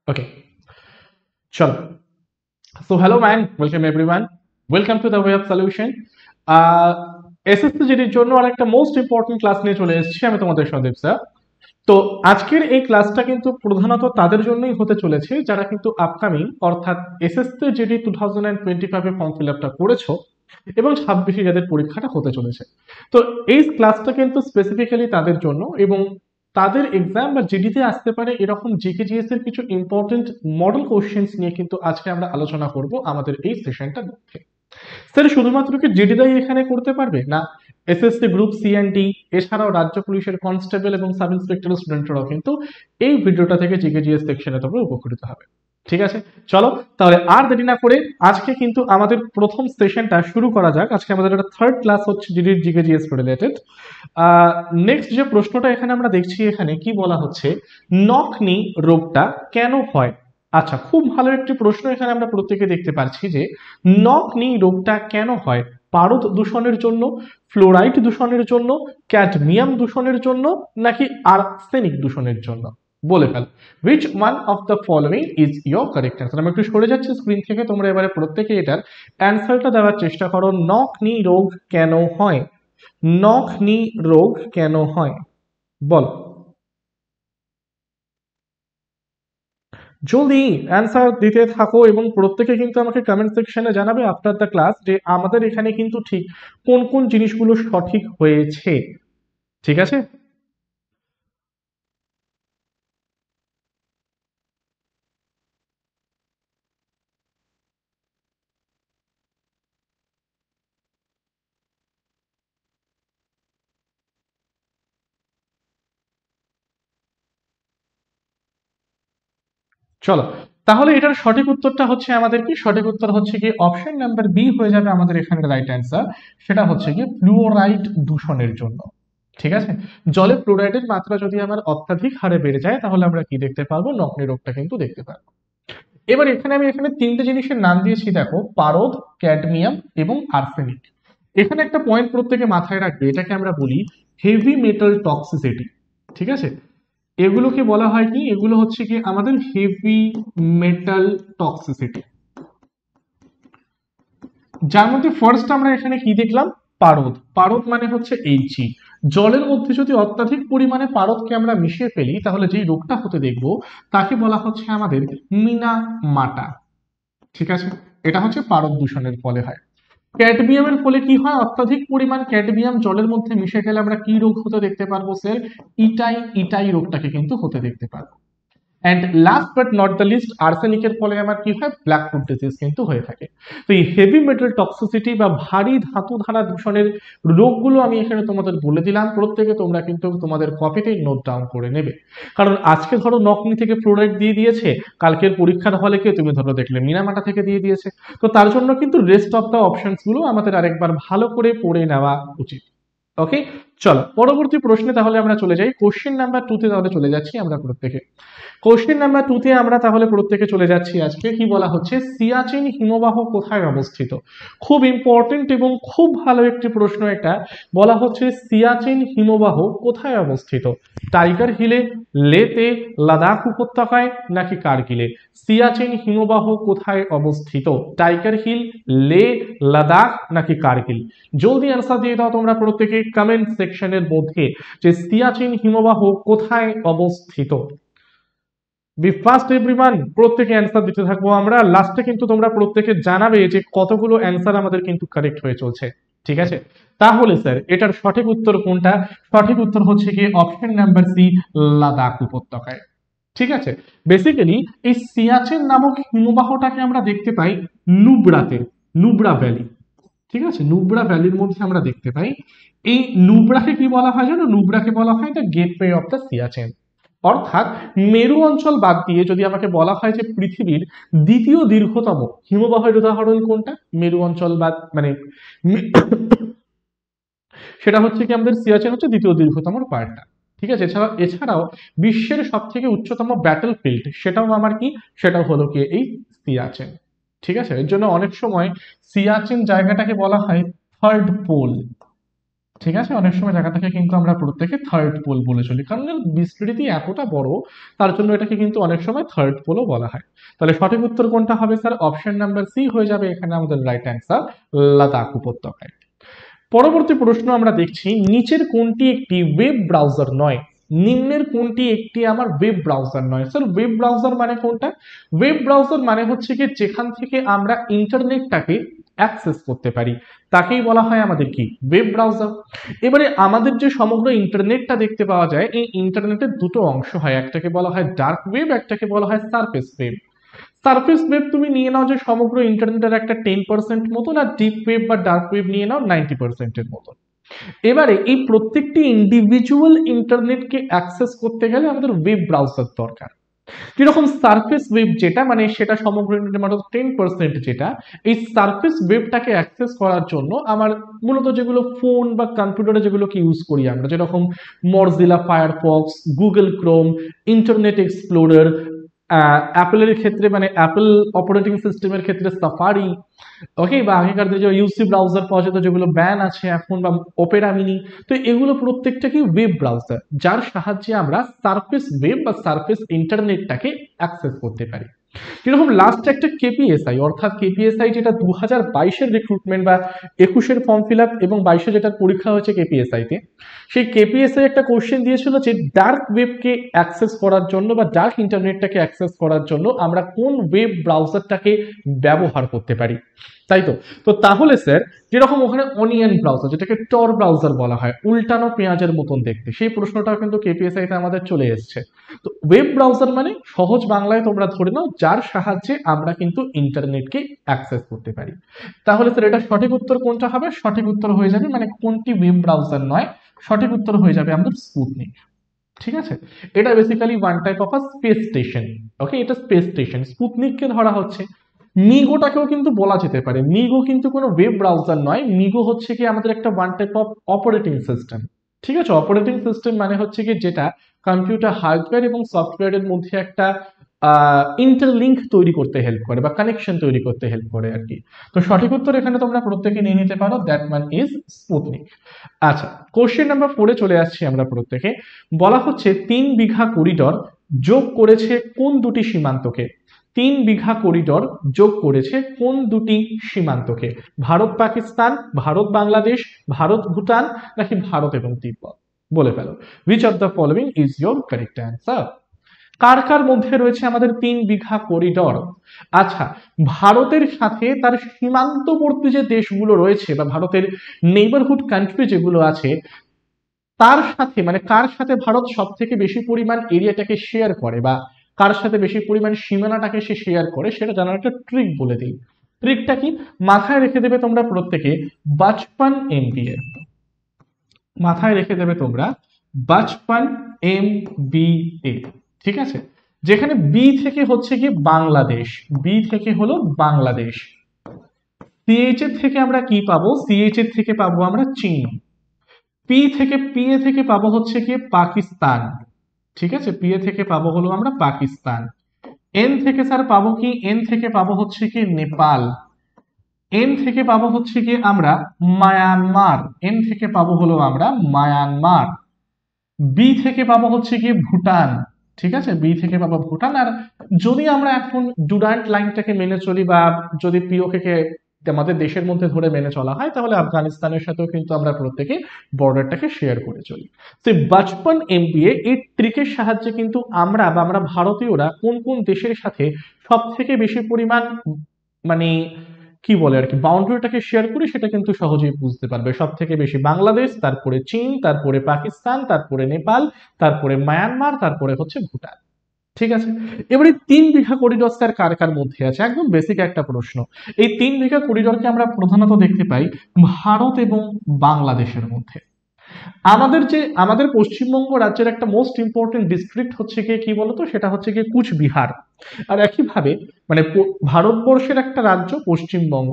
Okay, চলো। So hello man, welcome everyone. Welcome to the way of solution. SSC জিডির জন্য আরেকটা most important class নিয়ে চলে এসেছি আমি তোমাদের সন্দীপ স্যার। তো আজকের এই ক্লাসটা কিন্তু প্রধানত তাদের জন্যই হতে চলেছে যারা কিন্তু আপকামিং অর্থাৎ এসএসসি জিডি 2025 ফর্ম ফিল আপটা করেছো এবং 26 যাদের পরীক্ষাটা হতে চলেছে। তো এই ক্লাসটা কিন্তু স্পেসিফিক্যালি তাদের জন্য এবং তাদের এক্সাম বা জিডিতে আসতে পারে এরকম জিকে জিএস এর কিছু ইম্পর্টেন্ট মডেল কোশ্চেন্স নিয়ে কিন্তু আজকে আমরা আলোচনা করব আমাদের এই সেশনটার মধ্যে। স্যার শুধুমাত্র কি জিডিটাই এখানে করতে পারবে না, SSC group C and D এছাড়াও রাজ্য পুলিশের কনস্টেবল এবং সাব ইন্সপেক্টর স্টুডেন্টরাও কিন্তু এই ভিডিওটা থেকে জিকে জিএস সেকশনে তোমরা উপকৃত হবে। ঠিক আছে, চলো তাহলে আর দেরি না করে আজকে কিন্তু আমাদের প্রথম সেশনটা শুরু করা যাক। আজকে আমাদের একটা থার্ড ক্লাস হচ্ছে জিডির জিকে জিএস রিলেটেড। নেক্সট যে প্রশ্নটা এখানে আমরা দেখছি, এখানে কি বলা হচ্ছে, নকনি রোগটা কেন হয়? আচ্ছা, খুব ভালো একটি প্রশ্ন এখানে আমরা প্রত্যেকে দেখতে পাচ্ছি যে নকনি রোগটা কেন হয়? পারদ দূষণের জন্য, ফ্লোরাইড দূষণের জন্য, ক্যাডমিয়াম দূষণের জন্য, নাকি আর্সেনিক দূষণের জন্য? বলে fail, which one of the following is your correct answer. আমি একটু সরে যাচ্ছি স্ক্রিন থেকে, তোমরা এবারে প্রত্যেকে এটার অ্যান্সারটা দেওয়ার চেষ্টা করো। নকনি রোগ কেন হয়? নকনি রোগ কেন হয় বল, জলদি অ্যান্সার দিতে থাকো এবং প্রত্যেকে কিন্তু আমাকে কমেন্ট সেকশনে জানাবে আফটার দ্য ক্লাস যে আমাদের এখানে কিন্তু ঠিক কোন কোন জিনিসগুলো সঠিক হয়েছে। ঠিক আছে, চলো তাহলে এটার সঠিক উত্তরটা হচ্ছে আমাদের কি, সঠিক উত্তর হচ্ছে কি অপশন নাম্বার বি হয়ে যাবে আমাদের এখানে রাইট অ্যান্সার। সেটা হচ্ছে কি ফ্লুওরাইড দূষণের জন্য। ঠিক আছে, জলে ফ্লুরাইডের মাত্রা যদি আমার অত্যাধিক হারে বেড়ে যায় তাহলে আমরা কি দেখতে পারবো, নকনি রোগটা কিন্তু দেখতে পারবো। এবার এখানে আমি তিনটে জিনিসের নাম দিয়েছি, দেখো, পারদ, ক্যাডমিয়াম এবং আর্সেনিক। এখানে একটা পয়েন্ট প্রত্যেকে মাথায় রাখবে, এটাকে আমরা বলি হেভি মেটাল টক্সিসিটি। ঠিক আছে, এগুলোকে বলা হয় কি, এগুলো হচ্ছে কি আমাদের হেভি মেটাল টক্সিসিটি। যার মধ্যে ফার্স্ট আমরা এখানে কি দেখলাম, পারদ। পারদ মানে হচ্ছে এইচি। জলের মধ্যে যদি অত্যাধিক পরিমাণে পারদকে আমরা মিশিয়ে ফেলি তাহলে যেই রোগটা হতে দেখবো তাকে বলা হচ্ছে আমাদের মিনা মাটা। ঠিক আছে, এটা হচ্ছে পারদ দূষণের ফলে হয়। ক্যাডমিয়ামের ফলে কি হয়, অত্যাধিক পরিমাণ ক্যাডমিয়াম জলের মধ্যে মিশে গেলে আমরা কি রোগ হতে দেখতে পারবো স্যার, ইটাই ইটাই রোগটাকে কিন্তু হতে দেখতে পারবো। And last but not the least, আর্সেনিকের ফলে আমার কি হয়, ব্ল্যাক ফুড ডিজিজ কিন্তু হয়ে থাকে। তো এই হেভি মেটাল টক্সিসিটি বা ভারী ধাতু ধারা দূষণের রোগগুলো আমি এখানে তোমাদের বলে দিলাম, প্রত্যেকে তোমরা কিন্তু তোমাদের কপিতে নোট ডাউন করে নেবে। কারণ আজকে ধরো নকনি থেকে ফ্লোরাইড দিয়ে দিয়েছে, কালকের পরীক্ষার হলে কে তুমি ধরো দেখলে মিনামাটা থেকে দিয়ে দিয়েছে। তো তার জন্য কিন্তু রেস্ট অফ দ্য অপশনস গুলো আমাদের আরেকবার ভালো করে পড়ে নেওয়া উচিত। ওকে, চলো পরবর্তী প্রশ্নে তাহলে আমরা চলে যাই। কোশ্চেন নাম্বার 2 তে তাহলে চলে যাচ্ছি আমরা প্রত্যেকে। কোশ্চেন নাম্বার 2 তে আমরা তাহলে প্রত্যেকে চলে যাচ্ছি। আজকে কি বলা হচ্ছে, সিয়াচিন হিমবাহ কোথায় অবস্থিত? খুব ইম্পর্টেন্ট এবং খুব ভালো একটি প্রশ্ন এটা। বলা হচ্ছে সিয়াচিন হিমবাহ কোথায় অবস্থিত? টাইগার হিলে, লেতে, লাদাখ উপত্যকায়, নাকি কার্গিলে? সিয়াচিন হিমবাহ কোথায় অবস্থিত? টাইগার হিল, লে, লাদাখ, নাকি কার্গিল? জলদি অ্যান্সার দিয়ে দাও তোমরা প্রত্যেকে কমেন্ট সেকশনের মধ্যে যে সিয়াচিন হিমবাহ কোথায় অবস্থিত। বি ফার্স্ট এভরিওয়ান, প্রত্যেকে অ্যান্সার দিতে থাকবো আমরা। লাস্টে কিন্তু তোমরা প্রত্যেকে জানাবে যে কতগুলো অ্যান্সার আমাদের কিন্তু কারেক্ট হয়ে চলছে। ঠিক আছে, তাহলে স্যার এটার সঠিক উত্তর কোনটা? সঠিক উত্তর হচ্ছে কি অপশন নাম্বার সি, লাদাখ উপত্যকায়। ঠিক আছে, বেসিক্যালি এই সিয়াচেন নামক হিমবাহটাকে আমরা দেখতে পাই নুব্রাতে, নুব্রা ভ্যালি। ঠিক আছে, নুব্রা ভ্যালির মধ্যে আমরা দেখতে পাই। এই নুব্রাকে কি বলা হয় জানো, নুব্রাকে বলা হয় the gateway of the Siachen. অর্থাৎ মেরু অঞ্চল বাদ দিয়ে যদি আমাকে বলা হয় যে পৃথিবীর দ্বিতীয় দীর্ঘতম হিমবাহের উদাহরণ কোনটা, মেরু অঞ্চল বাদ মানে সেটা হচ্ছে কি আমাদের সিয়াচেন হচ্ছে দ্বিতীয় দীর্ঘতম পার্টটা। ঠিক আছে, এছাড়াও বিশ্বের সব থেকে উচ্চতম ব্যাটল ফিল্ড সেটাও আমার কি, সেটাও হলো কি এই সিয়াচেন। ঠিক আছে, এর জন্য অনেক সময় সিয়াচেন জায়গাটাকে বলা হয় থার্ড পোল। ঠিক আছে, অনেক সময় জায়গাটাকে কিন্তু আমরা প্রত্যেকে থার্ড পোল বলে চলি, কারণ এর বিস্তৃতি এতটা বড়, তার জন্য এটাকে কিন্তু অনেক সময় থার্ড পোলও বলা হয়। তাহলে সঠিক উত্তর কোনটা হবে স্যার? অপশন নাম্বার সি হয়ে যাবে এখানে আমাদের রাইট অ্যান্সার, লাদাখ উপত্যকায়। পরবর্তী প্রশ্ন আমরা দেখছি, নিচের কোনটি একটি ওয়েব ব্রাউজার নয়? নিম্নের কোনটি একটি আমার ওয়েব ব্রাউজার নয়? স্যার ওয়েব ব্রাউজার মানে কোনটা? ওয়েব ব্রাউজার মানে হচ্ছে কি যেখান থেকে আমরা ইন্টারনেটটাকে অ্যাক্সেস করতে পারি, তাকেই বলা হয় আমাদের কি ওয়েব ব্রাউজার। এবারে আমাদের যে সমগ্র ইন্টারনেটটা দেখতে পাওয়া যায়, এই ইন্টারনেটের দুটো অংশ হয়, একটাকে বলা হয় ডার্ক ওয়েব, একটাকে বলা হয় সারফেস ওয়েব। সারফেস ওয়েব তুমি নিয়ে নাও যে সমগ্র ইন্টারনেটের একটা 10% মতন, আর ডিপ ওয়েব বা ডার্ক ওয়েব নিয়ে নাও 90%-এর মতন। এবারে এই প্রত্যেকটি ইন্ডিভিজুয়াল ইন্টারনেটকে অ্যাক্সেস করতে গেলে আমাদের ওয়েব ব্রাউজার দরকার। যেরকম সারফেস ওয়েব যেটা মানে সেটা সমগ্র ইন্টারনেটের মাত্র 10%, যেটা এই সারফেস ওয়েবটাকে অ্যাক্সেস করার জন্য আমার মূলত যেগুলো ফোন বা কম্পিউটারে যেগুলোকে ইউজ করি আমরা, যেরকম Mozilla Firefox, Google Chrome, Internet Explorer, অ্যাপেলের ক্ষেত্রে মানে অ্যাপেল অপারেটিং সিস্টেমের ক্ষেত্রে সাফারি, ওকে, বা আগেকার দিনে যে ইউসি ব্রাউজার পাওয়া যেত যেগুলো ব্যান আছে এখন, বা ওপেরা মিনি, তো এগুলো প্রত্যেকটা কি ওয়েব ব্রাউজার, যার সাহায্যে আমরা সারফেস ওয়েব বা সারফেস ইন্টারনেটটাকে অ্যাক্সেস করতে পারি। যেরকম লাস্ট একটা কেপিএসআই, অর্থাৎ কেপিএসআই যেটা 2022-এর রিক্রুটমেন্ট বা 21-এর ফর্ম ফিল আপ এবং 22-এ যেটা পরীক্ষা হয়েছে কেপিএসআই তে, সেই কেপিএসআই একটা কোশ্চেন দিয়েছিল যে ডার্ক ওয়েবকে অ্যাক্সেস করার জন্য বা ডার্ক ইন্টারনেটটাকে অ্যাক্সেস করার জন্য আমরা কোন ওয়েব ব্রাউজারটাকে ব্যবহার করতে পারি, তাই তো? তো তাহলে স্যার যেরকম ওখানে অনিয়ন ব্রাউজার, যেটাকে টর ব্রাউজার বলা হয়, উল্টানো পেঁয়াজের মতন দেখতে, সেই প্রশ্নটাও কিন্তু কেপিএসআই তে আমাদের চলে এসেছে। তো ওয়েব ব্রাউজার মানে সহজ বাংলায় তোমরা ধরে নাও যার সাহায্যে আমরা কিন্তু ইন্টারনেটকে অ্যাক্সেস করতে পারি। তাহলে স্যার এটা সঠিক উত্তর কোনটা হবে? সঠিক উত্তর হয়ে যাবে মানে কোনটি ওয়েব ব্রাউজার নয়, সঠিক উত্তর হয়ে যাবে আমাদের স্পুতনিক। ঠিক আছে, এটা basically one type of a space station. Okay, এটা স্পেস স্টেশন, স্পুতনিককে ধরা হচ্ছে। মিগোটাকেও কিন্তু বলা যেতে পারে, মিগো কিন্তু কোনো ওয়েব ব্রাউজার নয়, মিগো হচ্ছে কি আমাদের একটা one type of operating system. ঠিক আছে, অপারেটিং সিস্টেম মানে হচ্ছে কি যেটা কম্পিউটার হার্ডওয়্যার এবং সফটওয়্যারের মধ্যে একটা ইন্টারলিঙ্ক তৈরি করতে হেল্প করে বা কানেকশন তৈরি করতে হেল্প করে আর কি। তো সঠিক উত্তর এখানে তোমরা প্রত্যেকে নিয়ে নিতে পারো, দ্যাট মান ইজ স্পুতনিক। আচ্ছা, কোশ্চেন নাম্বার 4-এ চলে আসছি আমরা প্রত্যেকে। বলা হচ্ছে 3 বিঘা করিডর যোগ করেছে কোন দুটি সীমান্তকে? 3 বিঘা করিডর যোগ করেছে কোন দুটি সীমান্তকে? ভারত পাকিস্তান, ভারত বাংলাদেশ, ভারত ভুটান, নাকি ভারত এবং তিব্বত? বলে ফেলো, which of the following is your correct answer? কার কার মধ্যে রয়েছে আমাদের 3 বিঘা করিডর? আচ্ছা, ভারতের সাথে তার সীমান্তবর্তী যে দেশগুলো রয়েছে বা ভারতের নেইবারহুড কান্ট্রি যেগুলো আছে, তার সাথে মানে কার সাথে ভারত সব থেকে বেশি পরিমাণ এরিয়াটাকে শেয়ার করে বা কার সাথে বেশি পরিমাণ সীমানাটাকে সে শেয়ার করে, সেটা জানার একটা ট্রিক বলে দিই। ট্রিকটা কি? মাথায় রেখে দেবে তোমরা প্রত্যেকে বাচপান এমবিএ, মাথায় রেখে দেবে তোমরা বাচপান এমবিএ। ঠিক আছে, যেখানে বি থেকে হচ্ছে কি বাংলাদেশ, বি থেকে হলো বাংলাদেশ, সিএইচ এর থেকে আমরা কি পাবো? সিএইচ এর থেকে পাবো আমরা চীন, পি থেকে পি এ থেকে পাবো হচ্ছে কি পাকিস্তান। ঠিক আছে, পি এ থেকে পাবো হলো আমরা পাকিস্তান। এন থেকে স্যার পাবো কি? এন থেকে পাবো হচ্ছে কি নেপাল। এন থেকে পাবো হচ্ছে কি আমরা মায়ানমার, এন থেকে পাবো হলো আমরা মায়ানমার। বি থেকে পাবো হচ্ছে কি ভুটান। ঠিক আছে, বি থেকে পাবো ভুটান। আর যদি আমরা এখন ডুরান্ট লাইনটাকে মেনে চলি বা যদি পিওকে কে আমাদের দেশের মধ্যে ধরে মেনে চলা হয়, তাহলে আফগানিস্তানের সাথেও কিন্তু আমরা প্রত্যেকে বর্ডারটাকে শেয়ার করে চলি। তো বাচপন এমবিএ এই ট্রিকের সাহায্যে কিন্তু আমরা বা আমরা ভারতীয়রা কোন কোন দেশের সাথে সব থেকে বেশি পরিমাণ মানে কি বলে আর কি বাউন্ডারিটাকে শেয়ার করি সেটা কিন্তু সহজেই বুঝতে পারবে। সব থেকে বেশি বাংলাদেশ, তারপরে চীন, তারপরে পাকিস্তান, তারপরে নেপাল, তারপরে মায়ানমার, তারপরে হচ্ছে ভুটান। ঠিক আছে, এবারে 3 বিঘা করিডোর স্যার কার কার মধ্যে আছে? একদম বেসিক একটা প্রশ্ন। এই 3 বিঘা করিডোরকে আমরা প্রধানত দেখতে পাই ভারত এবং বাংলাদেশের মধ্যে। আমাদের পশ্চিমবঙ্গ রাজ্যের একটা মোস্ট ইম্পর্টেন্ট ডিস্ট্রিক্ট হচ্ছে গিয়ে কি বলতো, সেটা হচ্ছে গিয়ে কুচবিহার। আর একইভাবে মানে ভারতবর্ষের একটা রাজ্য পশ্চিমবঙ্গ,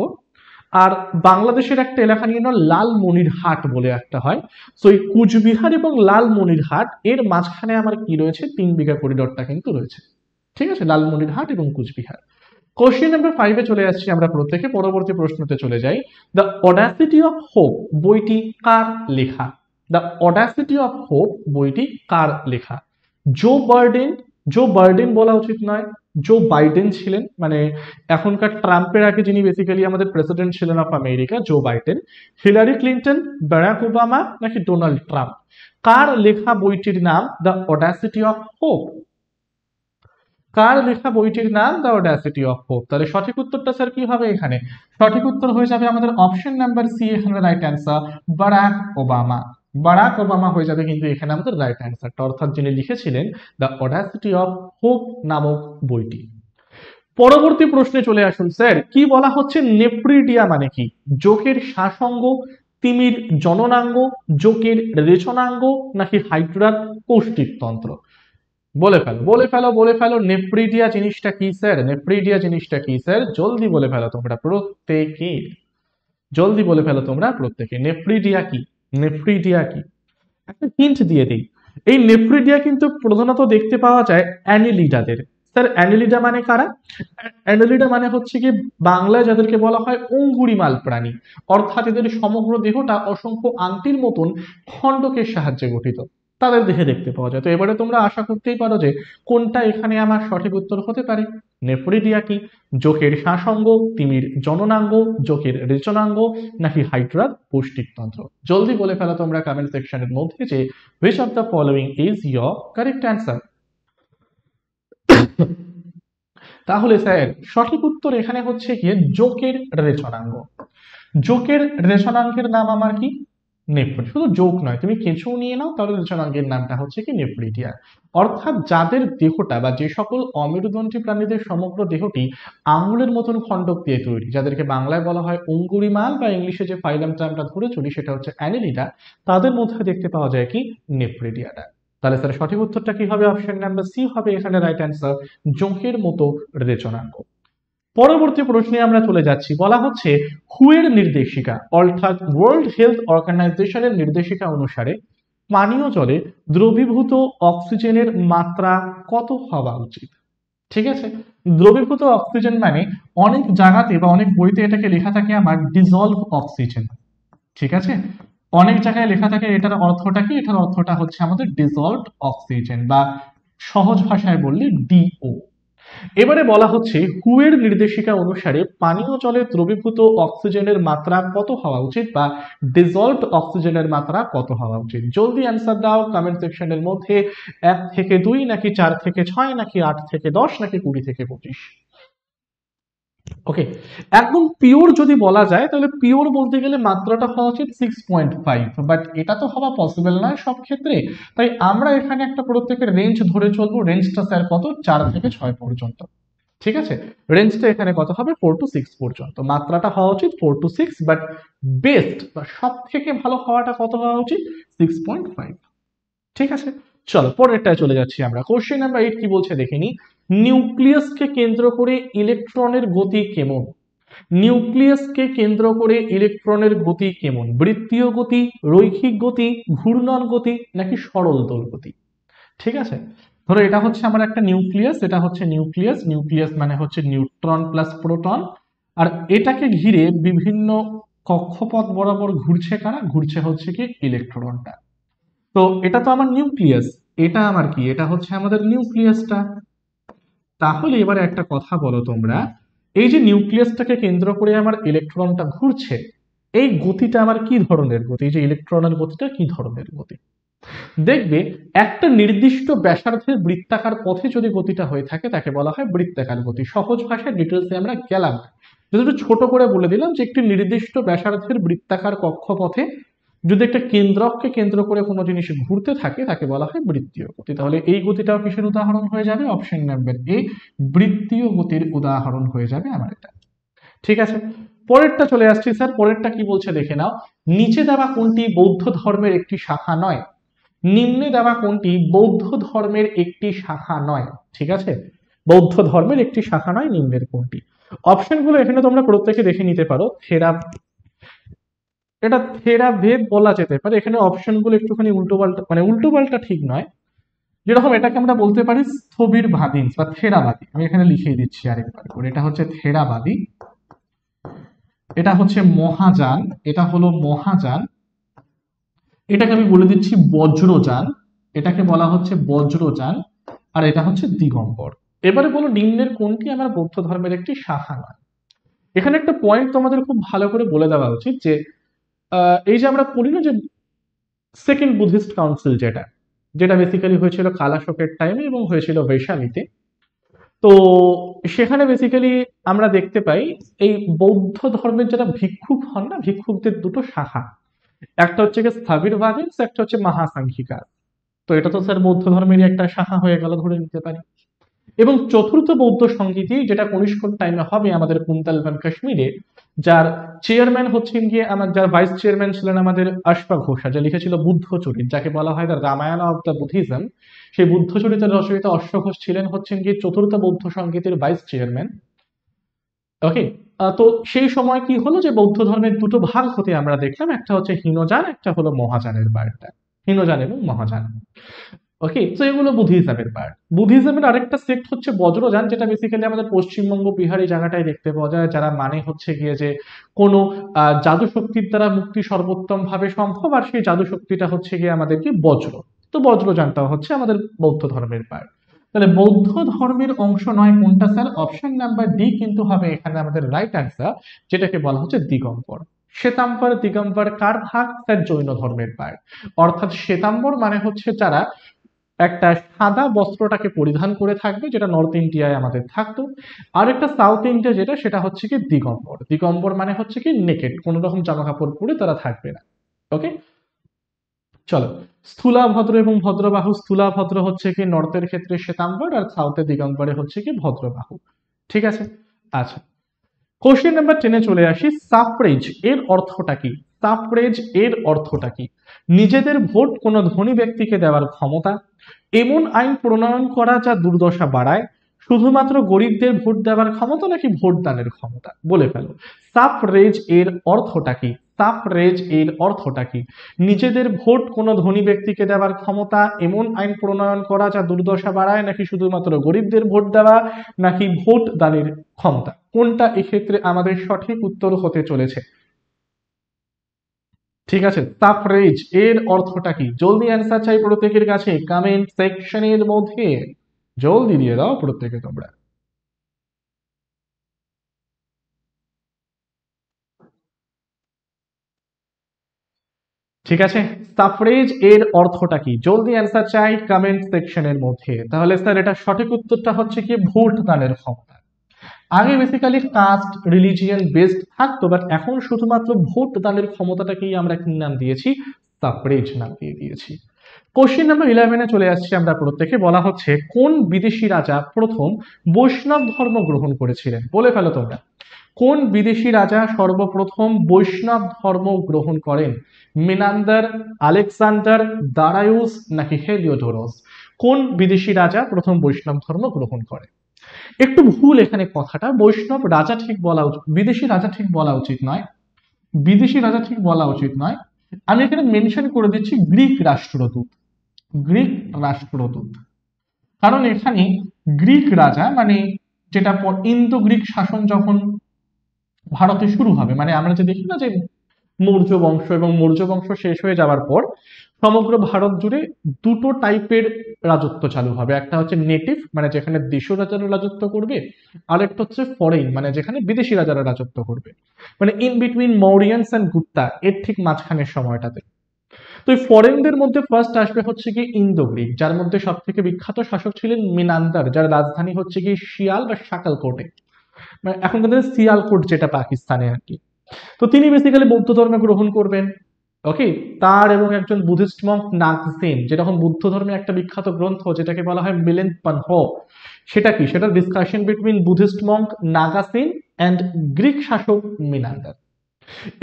আর বাংলাদেশের একটা এলাকা নিয়ে নাও লালমনিরহাট বলে একটা হয়। তো এই কুচবিহার এবং লালমনিরহাট এর মাঝখানে আমার কি রয়েছে? 3 বিঘা করিডোরটা কিন্তু রয়েছে। ঠিক আছে, লালমনিরহাট এবং কুচবিহার। কোশ্চেন নাম্বার 5 এ চলে আসছি আমরা প্রত্যেকে, পরবর্তী প্রশ্নতে চলে যাই। দ্য অডাসিটি অফ হোপ বইটি কার লেখা? দ্য অডাসিটি অফ হোপ বইটি কার লেখা? জো বার্ডেন, জো বার্ডেন বলা উচিত নয়, জো বাইডেন ছিলেন, মানে এখনকার ট্রাম্পের আগে যিনি বেসিক্যালি আমাদের প্রেসিডেন্ট ছিলেন of America, Joe Biden, Hillary Clinton, Barack Obama নাকি ডোনাল্ড ট্রাম্প? কার লেখা বইটির নাম দ্য অডাসিটি অফ হোপ? কার লেখা বইটির নাম দ্য অডাসিটি অফ হোপ? তাহলে সঠিক উত্তরটা স্যার কি হবে এখানে? সঠিক উত্তর হয়ে যাবে আমাদের অপশন নাম্বার সি, এখানে right answer Barack Obama. Barack Obama হয়ে যাবে কিন্তু এখানে আমাদের রাইট অ্যান্সারটা, অর্থাৎ যিনি লিখেছিলেন দ্য অডাসিটি অফ হোপ নামক বইটি। পরবর্তী প্রশ্নে চলে আসুন স্যার, কি বলা হচ্ছে নেফ্রিডিয়া মানে কি? জোকের শ্বাসঙ্গ, তিমির জননাঙ্গ, জোকের রেচনাঙ্গ নাকি হাইড্রার কৌষ্টিকতন্ত্র? বলে ফেলো, বলে ফেলো, বলে ফেলো, নেফ্রিডিয়া জিনিসটা কি স্যার? নেফ্রিডিয়া জিনিসটা কি স্যার? জলদি বলে ফেলো তোমরা প্রত্যেকে, জলদি বলে ফেলো তোমরা প্রত্যেকে, নেফ্রিডিয়া কি? নেফ্রিডিয়া কি? একটা হিন্ট দিয়ে দিই, এই নেফ্রিডিয়া কিন্তু প্রধানত দেখতে পাওয়া যায় অ্যানিলিডাদের। স্যার অ্যানিলিডা মানে কারা? অ্যানিলিডা মানে হচ্ছে কি বাংলায় যাদেরকে বলা হয় অঙ্গুরিমাল প্রাণী, অর্থাৎ এদের সমগ্র দেহটা অসংখ্য আংটির মতন খণ্ডকের সাহায্যে গঠিত, তাদের দেহে দেখতে পাওয়া যায়। তো এবারে তোমরা আশা করতেই পারো যে কোনটা এখানে আমার সঠিক উত্তর হতে পারে। নেফ্রিডিয়া কি? জোকের শ্বাসঙ্গ, তিমির জননাঙ্গ, জোকের রেচনাঙ্গ নাকি হাইড্রার পৌষ্টিকতন্ত্র? জলদি বলে ফেলো তোমরা কমেন্ট সেকশনের মধ্যে যে which of the following is your correct answer। তাহলে স্যার সঠিক উত্তর এখানে হচ্ছে গিয়ে জোকের রেচনাঙ্গ। জোকের রেচনাঙ্গের নাম আমার কি? নেফ্রিড। শুধু জোক নয়, তুমি কেঁচো নিয়ে নাও, তাহলে রেচনাঙ্গের নামটা হচ্ছে কি নেফ্রিডিয়া। অর্থাৎ যাদের দেহটা বা যে সকল অমেরুদণ্ডী প্রাণীদের সমগ্র দেহটি আঙুলের মতন খণ্ডক দিয়ে তৈরি, যাদেরকে বাংলায় বলা হয় অঙ্গুরিমাল বা ইংলিশে যে ফাইলামটা আমরা ধরে চলি সেটা হচ্ছে অ্যানিলিডা, তাদের মধ্যে দেখতে পাওয়া যায় কি নেফ্রিডিয়াটা। তাহলে স্যার সঠিক উত্তরটা কি হবে? অপশন নাম্বার সি হবে এখানে রাইট অ্যান্সার, জোঁকের মতো রেচনাঙ্গ। পরবর্তী প্রশ্নে আমরা চলে যাচ্ছি, বলা হচ্ছে হুয়ের নির্দেশিকা অর্থাৎ ওয়ার্ল্ড হেলথ অর্গানাইজেশনের নির্দেশিকা অনুসারে পানীয় জলে দ্রবীভূত অক্সিজেনের মাত্রা কত হওয়া উচিত? ঠিক আছে, দ্রবীভূত অক্সিজেন মানে অনেক জায়গাতে বা অনেক বইতে এটাকে লেখা থাকে আমার ডিজলভ অক্সিজেন, ঠিক আছে, অনেক জায়গায় লেখা থাকে এটার অর্থটা কি? এটার অর্থটা হচ্ছে আমাদের ডিজলভড অক্সিজেন বা সহজ ভাষায় বললে ডিও। এবারে বলা হচ্ছে হুয়ের নির্দেশিকা অনুসারে পানীয় জলে দ্রবীভূত অক্সিজেনের মাত্রা কত হওয়া উচিত বা ডিজলভড অক্সিজেনের মাত্রা কত হওয়া উচিত? জলদি অ্যান্সার দাও কমেন্ট সেকশনের মধ্যে। 1 থেকে 2 নাকি 4 থেকে 6 নাকি 8 থেকে 10 নাকি 20 থেকে 25? ওকে, একদম পিওর যদি বলা যায় তাহলে পিওর বলতে গেলে মাত্রাটা হওয়া উচিত 6.5, বাট এটা তো হওয়া পসিবল নয় সব ক্ষেত্রে, তাই আমরা এখানে একটা প্রত্যেকের রেঞ্জ ধরে চলবো। রেঞ্জটা স্যার কত? 4 থেকে 6 পর্যন্ত, ঠিক আছে। রেঞ্জটা এখানে কত হবে? 4 to 6 পর্যন্ত মাত্রাটা হওয়া উচিত 4 to 6, বাট বেস্ট বা সব থেকে ভালো হওয়াটা কত হওয়া উচিত? 6.5, ঠিক আছে। চলো পরেরটায় চলে যাচ্ছি আমরা। কোশ্চেন নাম্বার 8 কি বলছে দেখে নি। নিউক্লিয়াসকে কেন্দ্র করে ইলেকট্রনের গতি কেমন? নিউক্লিয়াসকে কেন্দ্র করে ইলেকট্রনের গতি কেমন? বৃত্তীয় গতি, রৈখিক গতি, ঘূর্ণন গতি নাকি সরল দোল গতি? ঠিক আছে, ধরো এটা হচ্ছে আমার একটা নিউক্লিয়াস, এটা হচ্ছে নিউক্লিয়াস, নিউক্লিয়াস মানে হচ্ছে নিউট্রন প্লাস প্রোটন, আর এটাকে ঘিরে বিভিন্ন কক্ষপথ বরাবর ঘুরছে কারা? ঘুরছে হচ্ছে কি ইলেকট্রনটা। তো এটা তো আমার নিউক্লিয়াস, এটা আমার কি? এটা হচ্ছে আমাদের নিউক্লিয়াসটা। তাহলে এবারে একটা কথা বলো তোমরা, এই যে নিউক্লিয়াসটাকে কেন্দ্র করে আমার ইলেকট্রনটা ঘুরছে, এই গতিটা আমার কি ধরনের গতি? এই যে ইলেকট্রনের গতিটা কি ধরনের গতি? দেখবে একটা নির্দিষ্ট ব্যাসার্ধের বৃত্তাকার পথে যদি গতিটা হয়ে থাকে তাকে বলা হয় বৃত্তাকার গতি। সহজ ভাষায় ডিটেলসে আমরা গেলাম না, যদি একটু ছোট করে বলে দিলাম যে একটি নির্দিষ্ট ব্যাসার্ধের বৃত্তাকার কক্ষপথে যদি একটা কেন্দ্রককে কেন্দ্র করে কোনো জিনিস ঘুরতে থাকে তাকে বলা হয় বৃত্তীয় গতি। তাহলে এই গতিটাও কিসের উদাহরণ হয়ে যাবে? অপশন নাম্বার এ, বৃত্তীয় গতির উদাহরণ হয়ে যাবে আমার এটা, ঠিক আছে। পরেরটা চলে আসছি স্যার, পরেরটা কি বলছে দেখে নাও। নিচে দেওয়া কোনটি বৌদ্ধ ধর্মের একটি শাখা নয়? নিম্নে দেওয়া কোনটি বৌদ্ধ ধর্মের একটি শাখা নয়? ঠিক আছে, বৌদ্ধ ধর্মের একটি শাখা নয়, নিম্নের কোনটি? অপশনগুলো এখানে তোমরা প্রত্যেকে দেখে নিতে পারো। এটা থেরাভেদ বলা যেতে পারে, এখানে অপশনগুলো একটুখানি উল্টো পাল্টা, মানে উল্টো পাল্টা ঠিক নয়, যেরকম এটাকে আমরা বলতে পারি স্থবিরবাদী বা থেরাবাদী। আমি এখানে লিখে দিচ্ছি আরেকবার করে, এটা হচ্ছে থেরাবাদী, এটা হচ্ছে মহাযান, এটা হলো মহাযান, এটাকে আমি বলে দিচ্ছি বজ্রযান, এটাকে বলা হচ্ছে বজ্রযান, আর এটা হচ্ছে দিগম্বর। এবারে বলো নিম্নের কোনটি আমার বৌদ্ধ ধর্মের একটি শাখা নয়। এখানে একটা পয়েন্ট তোমাদের খুব ভালো করে বলে দেওয়া উচিত যে এই যে আমরা বলি না যে সেকেন্ড বুদ্ধিস্ট কাউন্সিল, যেটা যেটা বেসিক্যালি হয়েছিল কালাশোকের টাইমে এবং হয়েছিল বৈশালীতে, তো সেখানে বেসিক্যালি আমরা দেখতে পাই এই বৌদ্ধ ধর্মের যারা ভিক্ষুক হন না, ভিক্ষুকদের দুটো শাখা, একটা হচ্ছে গিয়ে স্থবিরবাদী, একটা হচ্ছে মহাসাংঘিকা। তো এটা তো স্যার বৌদ্ধ ধর্মেরই একটা শাখা হয়ে গেল ধরে নিতে পারি। এবং চতুর্থ বৌদ্ধ সংগীতি, যেটা কনিষ্ক টাইমে হবে আমাদের কুন্তলবন কাশ্মীরে, যার চেয়ারম্যান হচ্ছেন গিয়ে যার ভাইস চেয়ারম্যান ছিলেন আমাদের অশ্বা ঘোষা, যে লিখেছিল বুদ্ধচরিত, যাকে বলা হয় the Ramayana of the Buddhism. সেই বুদ্ধচরিতের রচয়িতা অশ্ব ঘোষ ছিলেন হচ্ছেন গিয়ে চতুর্থ বৌদ্ধ সংগীতের ভাইস চেয়ারম্যান। ওকে। তো সেই সময় কি হলো যে বৌদ্ধ ধর্মের দুটো ভাগ হতে আমরা দেখলাম, একটা হচ্ছে হীনযান, একটা হলো মহাযানের বার্তা, হীনযান এবং মহাযান। ওকে, তো এগুলো বুদ্ধিজমের পার্ট। বুদ্ধিজমের আরেকটা সেক্ট হচ্ছে বজ্রযান, যেটা বেসিক্যালি আমাদের পশ্চিমবঙ্গ বিহার এই জায়গাটায় দেখতে পাওয়া যায়, যারা মানে হচ্ছে গিয়ে যে কোনো জাদু শক্তির দ্বারা মুক্তি সর্বোত্তম ভাবে সম্ভব, আর সেই জাদু শক্তিটা হচ্ছে গিয়ে আমাদের কি বজ্র। তো বজ্রযানটা হচ্ছে আমাদের বৌদ্ধ ধর্মের পার্ট। তাহলে বৌদ্ধ ধর্মের অংশ নয় কোনটা স্যার? অপশন নাম্বার ডি কিন্তু হবে এখানে আমাদের রাইট অ্যান্সার, যেটাকে বলা হচ্ছে দিগম্বর। শ্বেতাম্বর দিগম্বর কার ভাগ? স্যার জৈন ধর্মের পার্ট। অর্থাৎ শ্বেতাম্বর মানে হচ্ছে যারা একটা সাদা বস্ত্রটাকে পরিধান করে থাকবে, যেটা নর্থ ইন্ডিয়ায় আমাদের থাকতো। আর একটা সাউথ ইন্ডিয়া যেটা, সেটা হচ্ছে কি দিগম্বর। দিগম্বর মানে হচ্ছে কি নেকেড, কোনো রকম জামা কাপড় পরে তারা থাকবে না। ওকে, চলো। স্থূলাভদ্র এবং ভদ্রবাহু, স্থূলাভদ্র হচ্ছে কি নর্থের ক্ষেত্রে শ্বেতাম্বর, আর সাউথে দিগম্বরে হচ্ছে কি ভদ্রবাহু। ঠিক আছে, আচ্ছা। কোশ্চেন নাম্বার 10-এ চলে আসি। সাফরেজ এর অর্থটা কি? সাফরেজ এর অর্থটা কি? নিজেদের ভোট কোনো ধনী ব্যক্তিকে দেওয়ার ক্ষমতা, এমন আইন প্রণয়ন করা যা দুর্দশা বাড়ায়, শুধুমাত্র গরিবদের ভোট দেওয়ার ক্ষমতা, নাকি ভোট দানের ক্ষমতা? বলে ফেলো। সাফরেজ এর অর্থটা কি? সাফরেজ এর অর্থটা কি? নিজেদের ভোট কোনো ধনী ব্যক্তিকে দেওয়ার ক্ষমতা, এমন আইন প্রণয়ন করা যা দুর্দশা বাড়ায়, নাকি শুধুমাত্র গরিবদের ভোট দেওয়া, নাকি ভোট দানের ক্ষমতা? কোনটা এক্ষেত্রে আমাদের সঠিক উত্তর হতে চলেছে? ঠিক আছে, সাফরেজ এর অর্থটা কি? জলদি অ্যান্সার চাই প্রত্যেকের কাছে কমেন্ট সেকশনের মধ্যে, জলদি দিয়ে দাও প্রত্যেকে তোমরা। ঠিক আছে, সাফরেজ এর অর্থটা কি? জলদি অ্যান্সার চাই কমেন্ট সেকশনের মধ্যে। তাহলে স্যার এটা সঠিক উত্তরটা হচ্ছে কি ভোট দানের ক্ষমতা। আগে বেসিক্যালি কাস্ট রিলিজিয়ান বেসড থাকতো, বাট এখন শুধুমাত্র ভোট দানের ক্ষমতাটাকেই আমরা কি নাম দিয়েছি? সাফরেজ নাম দিয়ে দিয়েছি। কোশ্চেন নাম্বার 11-এ চলে আসছে আমরা প্রত্যেকে। বলা হচ্ছে কোন বিদেশি রাজা প্রথম বৈষ্ণব ধর্ম গ্রহণ করেছিলেন? বলে ফেলো তোমরা। কোন বিদেশি রাজা সর্বপ্রথম বৈষ্ণব ধর্ম গ্রহণ করেন? মিনান্দার, আলেকজান্ডার, দারায়ুস, নাকি হেলিওডোরস? কোন বিদেশি রাজা প্রথম বৈষ্ণব ধর্ম গ্রহণ করে? একটু ভুল এখানে কথাটা, বৈষ্ণব রাজা ঠিক বলা উচিত, বিদেশি রাজা ঠিক বলা উচিত নয়। বিদেশি রাজা ঠিক বলা উচিত নয়। আমি এখানে মেনশন করে দিচ্ছি গ্রিক রাষ্ট্রদূত। গ্রিক রাষ্ট্রদূত। কারণ এখানে গ্রিক রাজা মানে যেটা ইন্দো গ্রিক শাসন যখন ভারতে শুরু হবে, মানে আমরা যে দেখি না যে মৌর্য বংশ, এবং মৌর্য বংশ শেষ হয়ে যাওয়ার পর সমগ্র ভারত জুড়ে দুটো টাইপের রাজত্ব চালু হবে। একটা হচ্ছে নেটিভ, মানে যেখানে দেশীয় রাজারা রাজত্ব করবে, আর একটা হচ্ছে ফরেন, মানে যেখানে বিদেশি রাজারা রাজত্ব করবে। মানে ইন বিটুইন মৌরিয়ানস অ্যান্ড গুপ্তা, এর ঠিক মাঝখানের সময়টাতে। তো এই ফরেনদের মধ্যে ফার্স্ট আসবে হচ্ছে কি ইন্দো গ্রিক, যার মধ্যে সব থেকে বিখ্যাত শাসক ছিলেন মিনান্দার, যার রাজধানী হচ্ছে কি শিয়াল বা শাকালকোটে, মানে এখনকার দিনে সিয়ালকোট, যেটা পাকিস্তানে আর কি। তো তিনি বেসিক্যালি বৌদ্ধ ধর্ম গ্রহণ করবেন। ওকে, তার এবং একজন বুদ্ধিস্ট মঙ্ক নাগসেন, যেরকম বুদ্ধ ধর্মের একটা বিখ্যাত গ্রন্থ যেটাকে বলা হয় মিলেন পানহ, সেটা কি? সেটা discussion between Buddhist monk Nagasena and Greek শাসক মিনান্দার।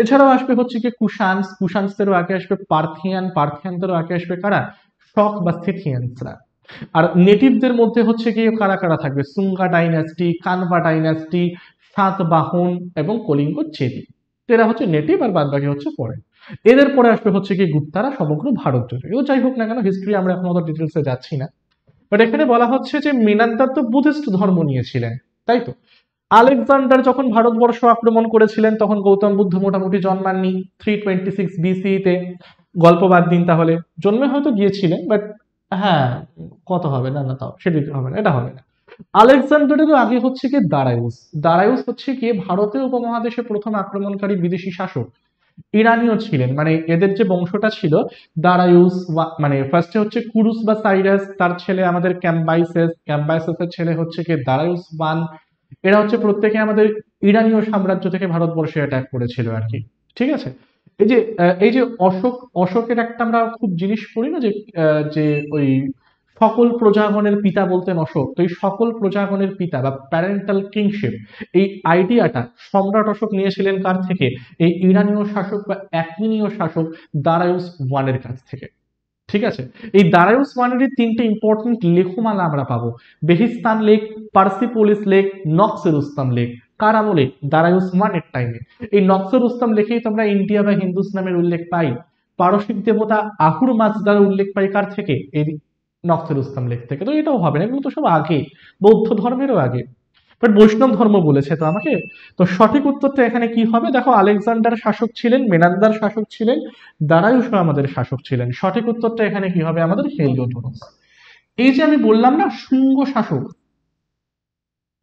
এছাড়াও আসবে হচ্ছে কি কুষাণ, কুষাণদেরও আগে আসবে পার্থিয়ান, পার্থিয়ানদেরও আগে আসবে কারা? শক বা সিথিয়ানসরা। আর নেটিভদের মধ্যে হচ্ছে কি কারা কারা থাকবে? সুঙ্গা ডাইনাস্টি, কানবা ডাইনাস্টি, সাতবাহন এবং কলিঙ্গ চেদি। এরা হচ্ছে নেটিভ, আর বাদ বাকি হচ্ছে ফরেন। এদের পরে আসবে হচ্ছে কি গুপ্তারা সমগ্র ভারত জুড়ে। যাই হোক না কেন, হিস্ট্রি আমরা এখন অত ডিটেলসে যাচ্ছি না। বাট এখানে বলা হচ্ছে যে মেনান্দার তো বুদ্ধিস্ট ধর্ম নিয়েছিলেন, তাই তো। আলেকজান্ডার যখন ভারতবর্ষ আক্রমণ করেছিলেন তখন গৌতম বুদ্ধ মোটামুটি জন্মাননি, 326 বিসিতে। গল্প বাদ দিন তাহলে, জন্মে হয়তো গিয়েছিলেন, বাট হ্যাঁ, কত হবে না, না তাও সেটি হবে না, এটা হবে না। আলেকজান্ডারেরও আগে হচ্ছে কি দারায়ুস। দারায়ুস হচ্ছে কি ভারতীয় উপমহাদেশে প্রথম আক্রমণকারী বিদেশি শাসক, ইরানীয় ছিলেন, মানে এদের যে বংশটা ছিল দারায়ুস, মানে ফার্স্টে হচ্ছে কুরুস বা সাইরাস, তার ছেলে আমাদের ক্যাম্বাইসেস, ক্যাম্বাইসেসের ছেলে হচ্ছে কি দারায়ুস ওয়ান। এরা হচ্ছে প্রত্যেকে আমাদের ইরানীয় সাম্রাজ্য থেকে ভারতবর্ষে অ্যাটাক করেছিল আর কি। ঠিক আছে। এই যে অশোকের একটা আমরা খুব জিনিস পড়ি না, যে ওই সকল প্রজাগণের পিতা বলতেন অশোক, তো এই সকল প্রজাগণের পিতা বা প্যারেন্টাল কিংশিপ, এই আইডিয়াটা সম্রাট অশোক নিয়েছিলেন কার থেকে? এই ইরানীয় শাসক বা অ্যাকুইনীয় শাসক দারায়ুস ওয়ানের কাছ থেকে। ঠিক আছে। এই দারায়ুস ওয়ানেরই তিনটে ইম্পর্টেন্ট লেখমালা আমরা পাবো: বেহিস্তান লেক, পার্সিপোলিস লেক, নকশে রুস্তম লেক। কার আমলে? দারায়ুস ওয়ানের টাইমে। এই নকশে রুস্তম লেখেই তোমরা ইন্ডিয়া বা হিন্দুস নামের উল্লেখ পাই। পারসিক দেবতা আহুর মাজদার উল্লেখ পাই কার থেকে? এই নকশে রুস্তম লেখ থেকে। তো এটাও হবে না, এগুলো তো সব আগে, বৌদ্ধ ধর্মেরও আগে, বাট বৈষ্ণব ধর্ম বলেছে তো আমাকে। তো সঠিক উত্তরটা এখানে কি হবে? দেখো, আলেকজান্ডার শাসক ছিলেন, মেনান্দার শাসক ছিলেন, দারায়ুস আমাদের শাসক ছিলেন। সঠিক উত্তরটা এখানে কি হবে? আমাদের হেলিওডোরাস। এই যে আমি বললাম না শুঙ্গ শাসক,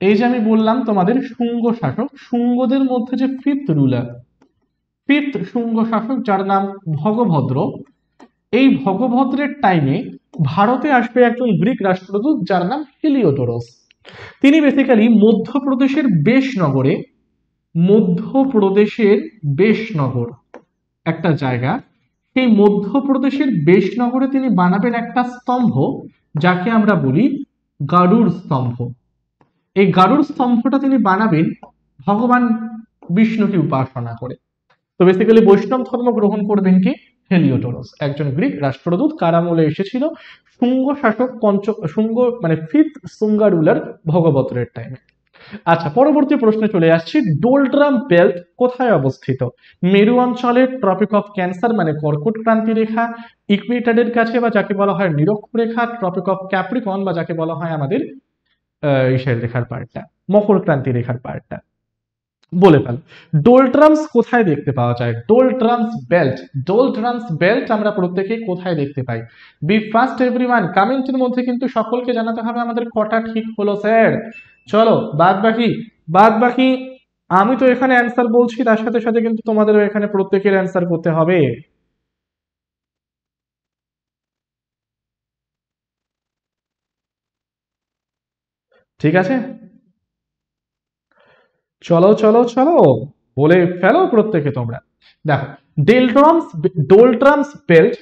এই যে আমি বললাম তোমাদের শুঙ্গ শাসক, শুঙ্গদের মধ্যে যে ফিফথ রুলার, ফিফথ শুঙ্গ শাসক যার নাম ভগভদ্র, এই ভগভদ্রের টাইমে ভারতে আসবে একজন গ্রিক রাষ্ট্রদূত যার নাম হেলিওডোরস। তিনি বেসিক্যালি মধ্যপ্রদেশের বেশনগরে, মধ্যপ্রদেশের বেশনগর একটা জায়গা, সেই মধ্যপ্রদেশের বেশনগরে তিনি বানাবেন একটা স্তম্ভ যাকে আমরা বলি গারুড় স্তম্ভ। এই গারুড় স্তম্ভটা তিনি বানাবেন ভগবান বিষ্ণুকে উপাসনা করে। তো বেসিক্যালি বৈষ্ণব ধর্ম গ্রহণ করবেন কি? হেলিওডোরস, একজন গ্রিক রাষ্ট্রদূত, কার আমলে এসেছিল? শুঙ্গ শাসক শুঙ্গ মানে ফিফথ সুঙ্গা রুলার ভগবতের টাইমে। আচ্ছা, পরবর্তী প্রশ্নে চলে আসছি। ডোলড্রাম বেল্ট কোথায় অবস্থিত? মেরু অঞ্চলের ট্রপিক অফ ক্যান্সার মানে কর্কট ক্রান্তি রেখা, ইকুয়েটরের কাছে বা যাকে বলা হয় নিরক্ষরেখা, ট্রপিক অফ ক্যাপ্রিকন বা যাকে বলা হয় আমাদের ইসের রেখার পার্টটা, মকর ক্রান্তি রেখার পার্টটা। বলে ফেল, ডোলড্রামস কোথায় দেখতে পাওয়া যায়? ডোলড্রামস বেল্ট, ডোলড্রামস বেল্ট আমরা প্রত্যেকেই কোথায় দেখতে পাই? বি ফার্স্ট এভরিওয়ান, কমেন্টের মধ্যে কিন্তু সকলকে জানাতে হবে আমাদের কটা ঠিক হলো স্যার। চলো, বাদ বাকি আমি তো এখানে অ্যান্সার বলছি, তার সাথে সাথে কিন্তু তোমাদেরও এখানে প্রত্যেকের অ্যান্সার করতে হবে। ঠিক আছে, চলো চলো চলো, বলে ফেলো প্রত্যেকে তোমরা। দেখো, ডেলড্রামস ডোলড্রামস বেল্ট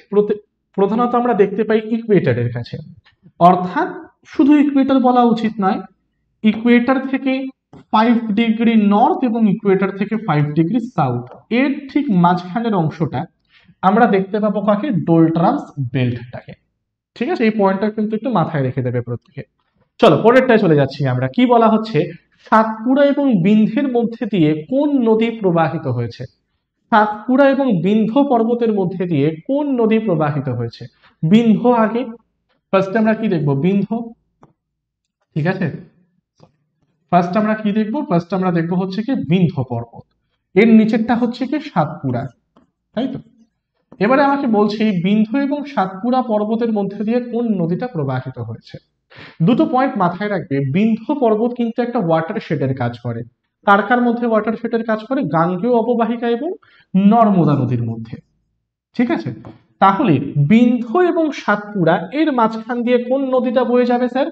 প্রধানত আমরা দেখতে পাই ইকুয়েটরের কাছে, অর্থাৎ শুধু ইকুয়েটর বলা উচিত নয়, ইকুয়েটর থেকে 5 ডিগ্রি নর্থ এবং ইকুয়েটর থেকে 5 ডিগ্রি সাউথ, এর ঠিক মাঝখানের অংশটা আমরা দেখতে পাবো কাকে? ডোলড্রামস বেল্টটাকে। ঠিক আছে, এই পয়েন্টটা কিন্তু একটু মাথায় রেখে দেবে প্রত্যেকে। চলো পরেরটায় চলে যাচ্ছি আমরা। কি বলা হচ্ছে? সাতপুরা এবং বিন্ধ্যের মধ্যে দিয়ে কোন নদী প্রবাহিত হয়েছে? সাতপুরা এবং বিন্ধ্য পর্বতের মধ্যে দিয়ে কোন নদী প্রবাহিত হয়েছে? বিন্ধ্য আগে, ফার্স্ট আমরা কি দেখবো? বিন্ধ্য। ঠিক আছে, ফার্স্ট আমরা কি দেখবো? ফার্স্ট আমরা দেখবো হচ্ছে কি বিন্ধ্য পর্বত, এর নিচেরটা হচ্ছে কি সাতপুরা, তাই তো। এবারে আমাকে বলছি বিন্ধ্য এবং সাতপুরা পর্বতের মধ্যে দিয়ে কোন নদীটা প্রবাহিত হয়েছে। দুটো পয়েন্ট মাথায় রাখবে, বিন্ধ্য পর্বত কিন্তু একটা ওয়াটার শেডের কাজ করে। কার কার মধ্যে ওয়াটার শেডের কাজ করে? গাঙ্গেয় অববাহিকা এবং নর্মদা নদীর মধ্যে। ঠিক আছে, তাহলে বিন্ধ্য এবং সাতপুরা এর মাঝখান দিয়ে কোন নদীটা বয়ে যাবে স্যার?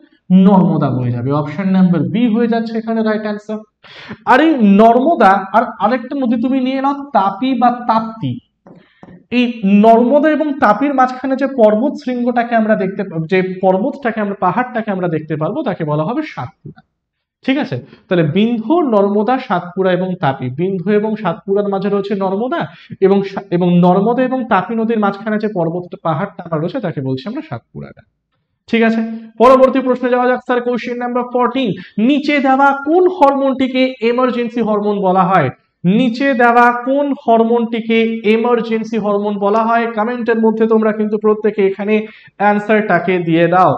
নর্মদা বয়ে যাবে। অপশন নাম্বার বি হয়ে যাচ্ছে এখানে রাইট অ্যান্সার। আর এই নর্মদা আর আরেকটা নদী তুমি নিয়ে নাও, তাপি বা তাপ্তি। এই নর্মদা এবং তাপির মাঝখানে যে পর্বত শৃঙ্গটাকে আমরা দেখতে, যে পর্বতটাকে আমরা, পাহাড়টাকে আমরা দেখতে পারবো, তাকে বলা হবে সাতপুরা। ঠিক আছে, তাহলে বিন্ধ্য, নর্মদা, সাতপুরা এবং তাপি। বিন্ধ্য এবং সাতপুরার মাঝে রয়েছে নর্মদা, এবং নর্মদা এবং তাপি নদীর মাঝখানে যে পর্বতটা, পাহাড়টা আমার রয়েছে, তাকে বলছি আমরা সাতপুরাটা। ঠিক আছে, পরবর্তী প্রশ্নে যাওয়া যাক স্যার। কোশ্চেন নাম্বার 14, নিচে দেওয়া কোন হরমোনটিকে এমার্জেন্সি হরমোন বলা হয়? নিচে দেওয়া কোন হরমোনটিকে এমার্জেন্সি হরমোন বলা হয়? কমেন্টের মধ্যে তোমরা কিন্তু প্রত্যেকে এখানে অ্যান্সারটাকে দিয়ে দাও।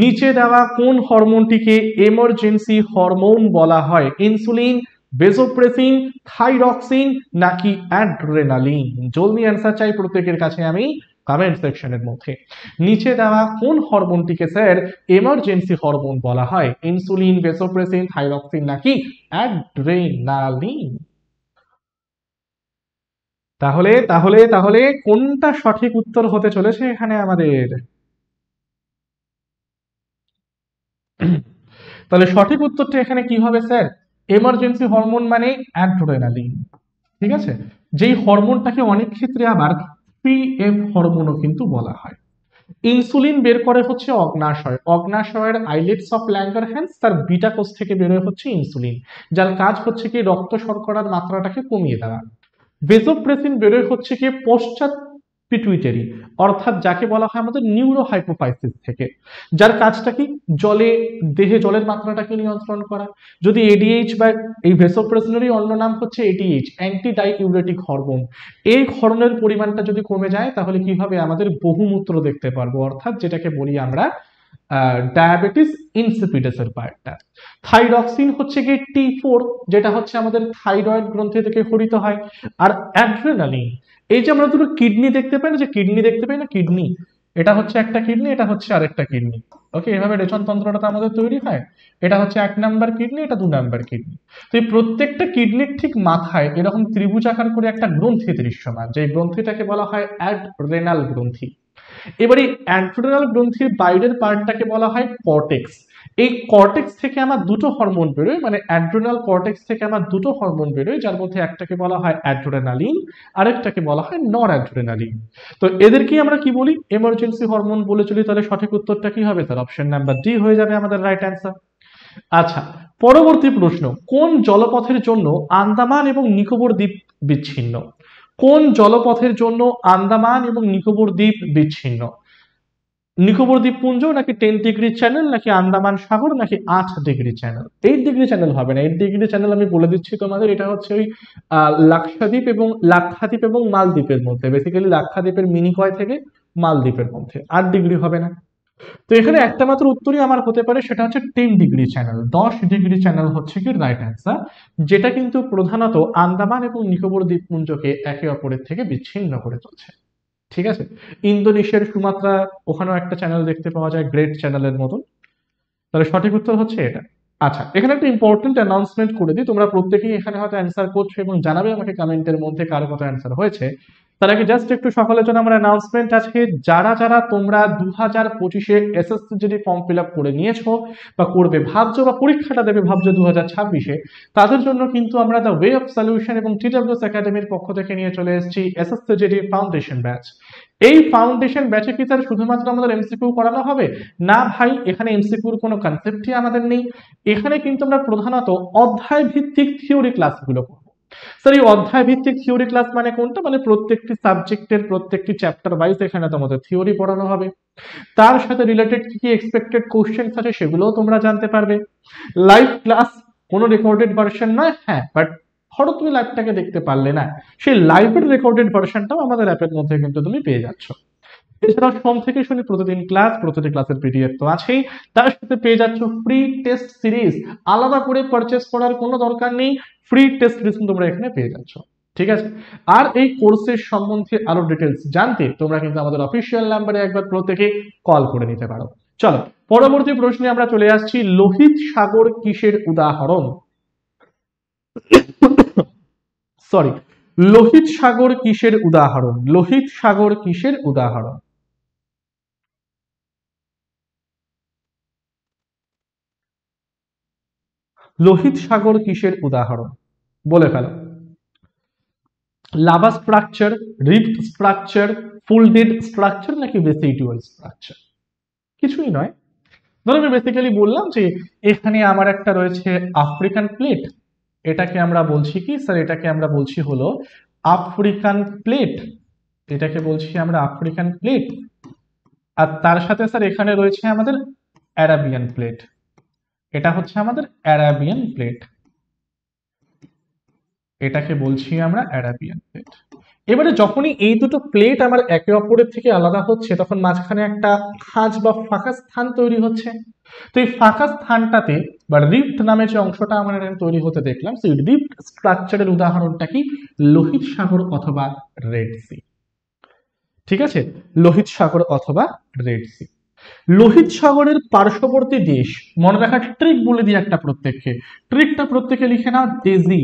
নিচে দেওয়া কোন হরমোনটিকে এমার্জেন্সি হরমোন বলা হয়? ইনসুলিন, ভেসোপ্রেসিন, থাইরক্সিন নাকি অ্যাড্রেনালিন? জলদি অ্যান্সার চাই প্রত্যেকের কাছে আমি কমেন্ট সেকশনের মধ্যে। নিচে দেওয়া কোন হরমোনটিকে স্যার এমার্জেন্সি হরমোন বলা হয়? ইনসুলিন, ভেসোপ্রেসিন, থাইরক্সিন নাকি অ্যাড্রেনালিন? তাহলে তাহলে তাহলে কোনটা সঠিক উত্তর হতে চলেছে এখানে আমাদের? তাহলে সঠিক উত্তরটা এখানে কি হবে স্যার? এমার্জেন্সি হরমোন মানে অ্যাড্রেনালিন। ঠিক আছে, যেই হরমোনটাকে অনেক ক্ষেত্রে আবার পিএফ হরমোনও কিন্তু বলা হয়। ইনসুলিন বের করে হচ্ছে অগ্নাশয়, অগ্নাশয়ের আইলেটস অফ ল্যাঙ্গারহ্যান্স তার বিটা কোষ থেকে বেরোয় হচ্ছে ইনসুলিন, যার কাজ হচ্ছে কি রক্ত শর্করার মাত্রাটাকে কমিয়ে দেওয়া। ভেসোপ্রেসিন বেরোয় হচ্ছে কি পশ্চাৎ পিটুইটারি, অর্থাৎ যাকে বলা হয় আমাদের নিউরো হাইপোফাইসিস থেকে, যার কাজটা কি জলে দেহে জলের মাত্রাটাকে নিয়ন্ত্রণ করা। যদি এডিএইচ বা এই ভেসোপ্রেসিনেরই অন্য নাম হচ্ছে এটিএইচ, অ্যান্টি ডাইইউরেটিক হরমোন, এই হরমোনের পরিমাণটা যদি কমে যায় তাহলে কি হবে? আমাদের বহুমূত্র দেখতে পারবো, অর্থাৎ যেটাকে বলি আমরা ডায়াবেটিস ইনসিপিডাসের পার্টটা। থাইরক্সিন হচ্ছে কি T4, যেটা হচ্ছে আমাদের থাইরয়েড গ্রন্থি থেকে ক্ষরিত হয়। আর অ্যাড্রেনালিন, এই যে আমরা দুটো কিডনি দেখতে পাই না, যে কিডনি দেখতে পাই না, কিডনি, এটা হচ্ছে একটা কিডনি, এটা হচ্ছে আরেকটা কিডনি। ওকে, এভাবে রেচন তন্ত্রটা আমাদের তৈরি হয়। এটা হচ্ছে 1 নাম্বার কিডনি, এটা 2 নাম্বার কিডনি। তো এই প্রত্যেকটা কিডনির ঠিক মাথায় এরকম ত্রিভুজাকার করে একটা গ্রন্থি দৃশ্যমান, যে গ্রন্থিটাকে বলা হয় অ্যাডরেনাল গ্রন্থি। এবার এই অ্যাড্রেনাল গ্রন্থির বাইরের পার্টটাকে বলা হয় কর্টেক্স। এই কর্টেক্স থেকে আমার দুটো হরমোন বেরোয়, মানে অ্যাড্রেনাল কর্টেক্স থেকে আমার দুটো হরমোন বেরোয়, যার মধ্যে একটাকে বলা হয় অ্যাড্রেনালিন, আরেকটাকে বলা হয় নর অ্যাড্রেনালিন। তো এদেরকেই আমরা কি বলি? এমার্জেন্সি হরমোন বলে চলি। তাহলে সঠিক উত্তরটা কি হবে স্যার? অপশন নাম্বার ডি হয়ে যাবে আমাদের রাইট অ্যান্সার। আচ্ছা, পরবর্তী প্রশ্ন, কোন জলপথের জন্য আন্দামান এবং নিকোবর দ্বীপ বিচ্ছিন্ন? কোন জলপথের জন্য আন্দামান এবং নিকোবর দ্বীপ বিচ্ছিন্ন? নিকোবর দ্বীপপুঞ্জ নাকি 10 ডিগ্রি চ্যানেল নাকি আন্দামান সাগর নাকি 8 ডিগ্রি চ্যানেল? 8 ডিগ্রি চ্যানেল হবে না, 8 ডিগ্রি চ্যানেল আমি বলে দিচ্ছি তোমাদের, এটা হচ্ছে ওই লাক্ষাদ্বীপ এবং মালদ্বীপের মধ্যে, বেসিক্যালি লাক্ষাদ্বীপের মিনিকয় থেকে মালদ্বীপের মধ্যে। 8 ডিগ্রি হবে না। তো এখানে একটা মাত্র উত্তরই আমার হতে পারে, সেটা হচ্ছে 10 ডিগ্রি চ্যানেল। 10 ডিগ্রি চ্যানেল হচ্ছে কি রাইট অ্যান্সার, যেটা কিন্তু প্রধানত আন্দামান এবং নিকোবর দ্বীপপুঞ্জকে একে অপরের থেকে বিচ্ছিন্ন করে চলছে। ঠিক আছে, ইন্দোনেশিয়ার সুমাত্রা, ওখানেও একটা চ্যানেল দেখতে পাওয়া যায় গ্রেট চ্যানেলের মতন। তাহলে সঠিক উত্তর হচ্ছে এটা। আচ্ছা, এখানে একটা ইম্পর্টেন্ট অ্যানাউন্সমেন্ট করে দিই, তোমরা প্রত্যেকেই এখানে হয়তো অ্যান্সার করছো এবং জানাবে আমাকে কমেন্টের মধ্যে কার কত অ্যান্সার হয়েছে। তার আগে জাস্ট একটু সকলের জন্য আমার অ্যানাউন্সমেন্ট আছে, যারা যারা তোমরা 2025-এ এসএসসি যদি ফর্ম ফিল আপ করে নিয়েছো বা করবে ভাবছো বা পরীক্ষাটা দেবে ভাবছো 2026-এ, তাদের জন্য কিন্তু আমরা দ্য ওয়ে অফ সলিউশন এবং টিডব্লিউএস একাডেমির পক্ষ থেকে নিয়ে চলে এসেছি এসএসসি ফাউন্ডেশন ব্যাচ। এই ফাউন্ডেশন ব্যাচে কি স্যার শুধুমাত্র আমাদের এমসিকিউ করানো হবে? না ভাই, এখানে এমসিকিউর কোনো কনসেপ্টই আমাদের নেই। এখানে কিন্তু আমরা প্রধানত অধ্যায় ভিত্তিক থিওরি ক্লাসগুলো করব। স্যার এই অধ্যায় ভিত্তিক থিওরি ক্লাস মানে কোনটা? মানে প্রত্যেকটি সাবজেক্টের প্রত্যেকটি চ্যাপ্টার ওয়াইজ এখানে তোমাদের থিওরি পড়ানো হবে, তার সাথে রিলেটেড কি কি এক্সপেক্টেড কোশ্চেন্স আছে সেগুলোও তোমরা জানতে পারবে। লাইভ ক্লাস, কোনো রেকর্ডেড ভার্সন নয়, হ্যাঁ, বাট ধরো তুমি লাইভটাকে দেখতে পারলে না, সেই লাইভের রেকর্ডেড ভার্সনটাও আমাদের অ্যাপের মধ্যে কিন্তু তুমি পেয়ে যাচ্ছ। এছাড়াও সোম থেকে শনি প্রতিদিন ক্লাস, প্রতিটি ক্লাসের পিডিএফ তো আছেই, তার সাথে পেয়ে যাচ্ছ ফ্রি টেস্ট সিরিজ। আলাদা করে পারচেস করার কোনো দরকার নেই, ফ্রি টেস্ট সিরিজ তোমরা এখানে পেয়ে যাচ্ছ। ঠিক আছে, আর এই কোর্সের সম্বন্ধে আরো ডিটেলস জানতে তোমরা কিন্তু আমাদের অফিসিয়াল নাম্বারে একবার প্রত্যেকে কল করে নিতে পারো। চলো পরবর্তী প্রশ্নে আমরা চলে আসছি, লোহিত সাগর কিসের উদাহরণ? সরি, লোহিত সাগর কিসের উদাহরণ? লোহিত সাগর কিসের উদাহরণ? লোহিত সাগর কিসের উদাহরণ? বলে ফেলো। Lava structure, rift structure, folded structure নাকি রেসিডুয়াল স্ট্রাকচার? কিছুই নয়। ধরো আমি বেসিক্যালি বললাম যে এখানে আমার একটা রয়েছে আফ্রিকান প্লেট, এটাকে আমরা বলছি কি স্যার? এটাকে আমরা বলছি হলো আফ্রিকান প্লেট, এটাকে বলছি আমরা আফ্রিকান প্লেট। আর তার সাথে স্যার এখানে রয়েছে আমাদের অ্যারাবিয়ান প্লেট, এটা হচ্ছে আমাদের অ্যারাবিয়ান প্লেট। এটাকে বলছি আমরা অ্যারাবিয়ান প্লেট। এবারে যখনই এই দুটো প্লেট আমার একে অপরের থেকে আলাদা হচ্ছে তখন মাঝখানে একটা খাঁজ বা ফাঁকা স্থান তৈরি হচ্ছে। তো এই ফাঁকা স্থানটাতে বা রিফট নামে যে অংশটা আমরা এখানে তৈরি হতে দেখলাম, সেই রিফট স্ট্রাকচারের উদাহরণটা কি? লোহিত সাগর অথবা রেড সি। ঠিক আছে, লোহিত সাগর অথবা রেড সি। লোহিত সাগরের পার্শ্ববর্তী দেশ, মনে রাখার ট্রিক বলে দিই একটা প্রত্যেককে। ট্রিকটা প্রত্যেকে লিখে নাও ডেজি।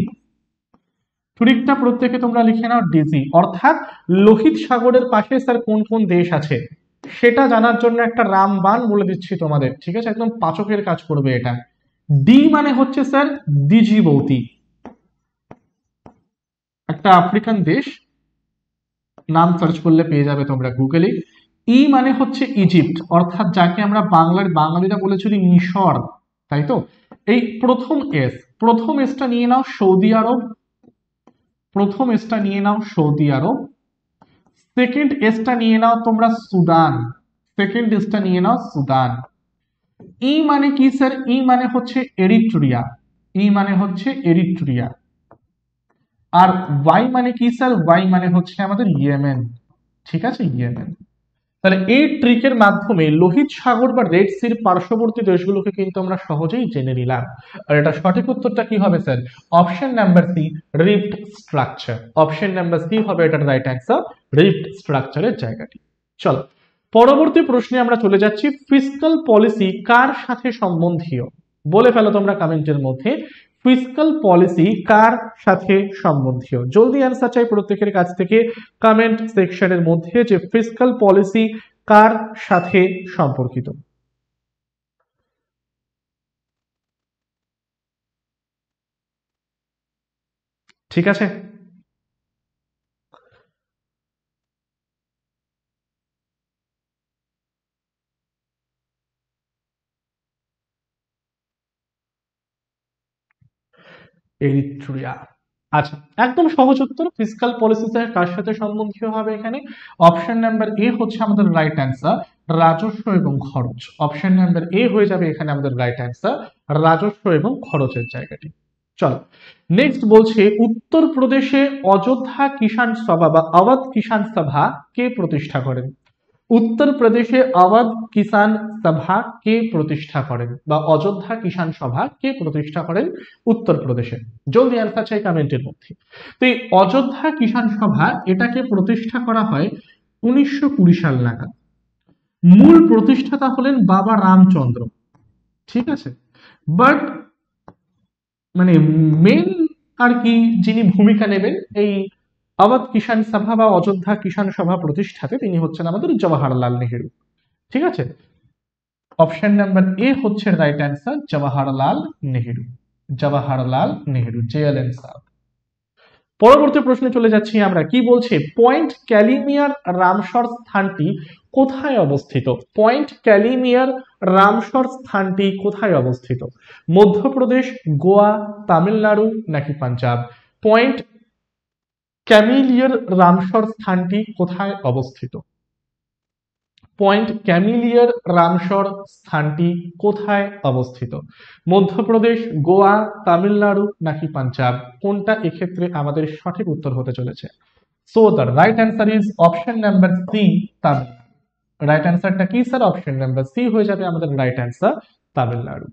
ট্রিকটা প্রত্যেকে তোমরা লিখে নাও ডেজি। অর্থাৎ লোহিত সাগরের পাশে স্যার কোন কোন দেশ আছে সেটা জানার জন্য একটা রামবান বলে দিচ্ছি তোমাদের। ঠিক আছে, একদম পাচকের কাজ করবে এটা। ডি মানে হচ্ছে স্যার ডিজিবৌতি, একটা আফ্রিকান দেশ, নাম সার্চ করলে পেয়ে যাবে তোমরা গুগলে। ই মানে হচ্ছে ইজিপ্ট, অর্থাৎ যাকে আমরা বাঙালিরা বলেছিল মিশর, তাই তো। এই প্রথম এসটা নিয়ে নাও সৌদি আরব। প্রথম এসটা নিয়ে নাও সৌদি আরব। সেকেন্ড এসটা নিয়ে নাও তোমরা সুদান। সেকেন্ড এসটা নিয়ে নাও সুদান। ই মানে কি স্যার? ই মানে হচ্ছে এরিট্রিয়া। ই মানে হচ্ছে এরিট্রিয়া। আর ওয়াই মানে কি স্যার? ওয়াই মানে হচ্ছে আমাদের ইয়েমেন। ঠিক আছে, ইয়েমেন। তাহলে এই ট্রিকের মাধ্যমে লোহিত সাগর বা রেড সির পার্শ্ববর্তী দেশগুলোকে কিন্তু আমরা সহজেই জেনে নিলাম। আর এটা সঠিক উত্তরটা কি হবে sir? Option number C, rift structure. Option number C হবে এটার রাইট অ্যান্সার, রিফট স্ট্রাকচারের জায়গাটি। চলো পরবর্তী প্রশ্নে আমরা চলে যাচ্ছি। ফিসকাল পলিসি কার সাথে সম্বন্ধীয়? বলে ফেলো তোমরা কমেন্টের মধ্যে, ফিসকাল পলিসি কার সাথে সম্বন্ধীয়। জলদি অ্যান্সার চাই প্রত্যেকের কাছ থেকে কমেন্ট সেকশনের মধ্যে, যে ফিসকাল পলিসি কার সাথে সম্পর্কিত। ঠিক আছে, এরিট্রিয়া। আচ্ছা, একদম সহজ উত্তর, ফিসকাল পলিসি কার সাথে সম্বন্ধীয় হবে এখানে? অপশন নাম্বার এ হচ্ছে আমাদের রাইট অ্যান্সার, রাজস্ব এবং খরচ। অপশন নাম্বার এ হয়ে যাবে এখানে আমাদের রাইট অ্যান্সার, রাজস্ব এবং খরচের জায়গাটি। চলো নেক্সট বলছে, উত্তরপ্রদেশে অযোধ্যা কিষাণ সভা বা অবধ কিষাণ সভা কে প্রতিষ্ঠা করেন? উত্তরপ্রদেশে অবধ কিষাণ সভা কে প্রতিষ্ঠা করেন বা অযোধ্যা কিষাণ সভা কে প্রতিষ্ঠা করেন উত্তরপ্রদেশে? জলদি অ্যান্সার চাই কমেন্টের মধ্যে। তো এই অযোধ্যা কিষাণ সভা এটাকে প্রতিষ্ঠা করা হয় 1920 সাল নাগাদ। মূল প্রতিষ্ঠাতা হলেন বাবা রামচন্দ্র। ঠিক আছে, বাট মানে মেন আর কি যিনি ভূমিকা নেবেন এই অবধ কিষাণ সভা বা অযোধ্যা কিষাণ সভা প্রতিষ্ঠাতে, তিনি হচ্ছেন আমাদের জওয়াহরলাল নেহেরু। ঠিক আছে, অপশন নাম্বার এ হচ্ছে right answer, Jawaharlal Nehru. Jawaharlal Nehru, JLN sir. পরবর্তী প্রশ্নে চলে যাচ্ছি আমরা। কি বলছে? পয়েন্ট ক্যালিমিয়ার রামসর স্থানটি কোথায় অবস্থিত? পয়েন্ট ক্যালিমিয়ার রামসর স্থানটি কোথায় অবস্থিত? মধ্যপ্রদেশ, গোয়া, তামিলনাড়ু নাকি পাঞ্জাব? পয়েন্ট ক্যামিলিয়ার রামসর স্থানটি কোথায় অবস্থিত? পয়েন্ট ক্যামিলিয়ার রামসর স্থানটি কোথায় অবস্থিত? মধ্যপ্রদেশ, গোয়া, তামিলনাড়ু নাকি পাঞ্জাব? কোনটা এক্ষেত্রে আমাদের সঠিক উত্তর হতে চলেছে? So the right answer is option number C, Tamil Nadu. Right অ্যান্সারটা কি স্যার? অপশন নাম্বার সি হয়ে যাবে আমাদের right answer, Tamil Nadu.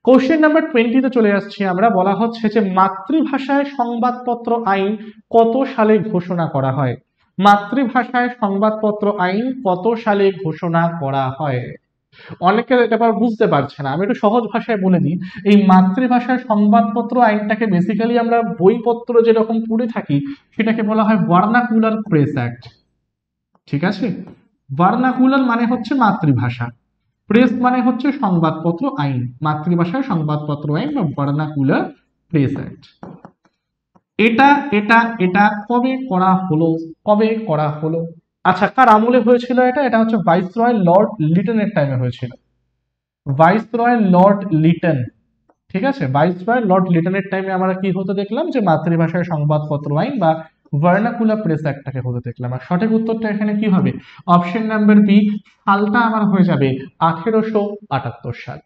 Question number 20 তে চলে আসছি আমরা। বলা হচ্ছে যে মাতৃভাষায় সংবাদপত্র আইন কত সালে ঘোষণা করা হয়? মাতৃভাষায় সংবাদপত্র আইন কত সালে ঘোষণা করা হয়? অনেকে এটা আবার বুঝতে পারছে না, আমি একটু সহজ ভাষায় বলে দিই। এই মাতৃভাষায় সংবাদপত্র আইনটাকে বেসিক্যালি আমরা বইপত্র যেরকম পড়ে থাকি সেটাকে বলা হয় ভার্নাকুলার প্রেস অ্যাক্ট। ঠিক আছে, ভার্নাকুলার মানে হচ্ছে মাতৃভাষা, প্রেস মানে হচ্ছে সংবাদপত্র আইন। মাতৃভাষায় সংবাদপত্র আইন বা ভার্নাকুলার প্রেস অ্যাক্ট। এটা এটা এটা কবে করা হলো? কবে করা হলো? আচ্ছা, কার আমলে হয়েছিল এটা? এটা হচ্ছে ভাইসরয় লর্ড লিটনের টাইমে হয়েছিল। Viceroy Lord Liton. ঠিক আছে, ভাইসরয় লর্ড লিটনের টাইমে আমরা কি হতে দেখলাম? যে মাতৃভাষায় সংবাদপত্র আইন বা ভার্নাকুলার প্রেস অ্যাক্টটাকে হতে দেখলাম। আর সঠিক উত্তরটা এখানে কি হবে? অপশন নাম্বার বি, সালটা আমার হয়ে যাবে 1878 সাল।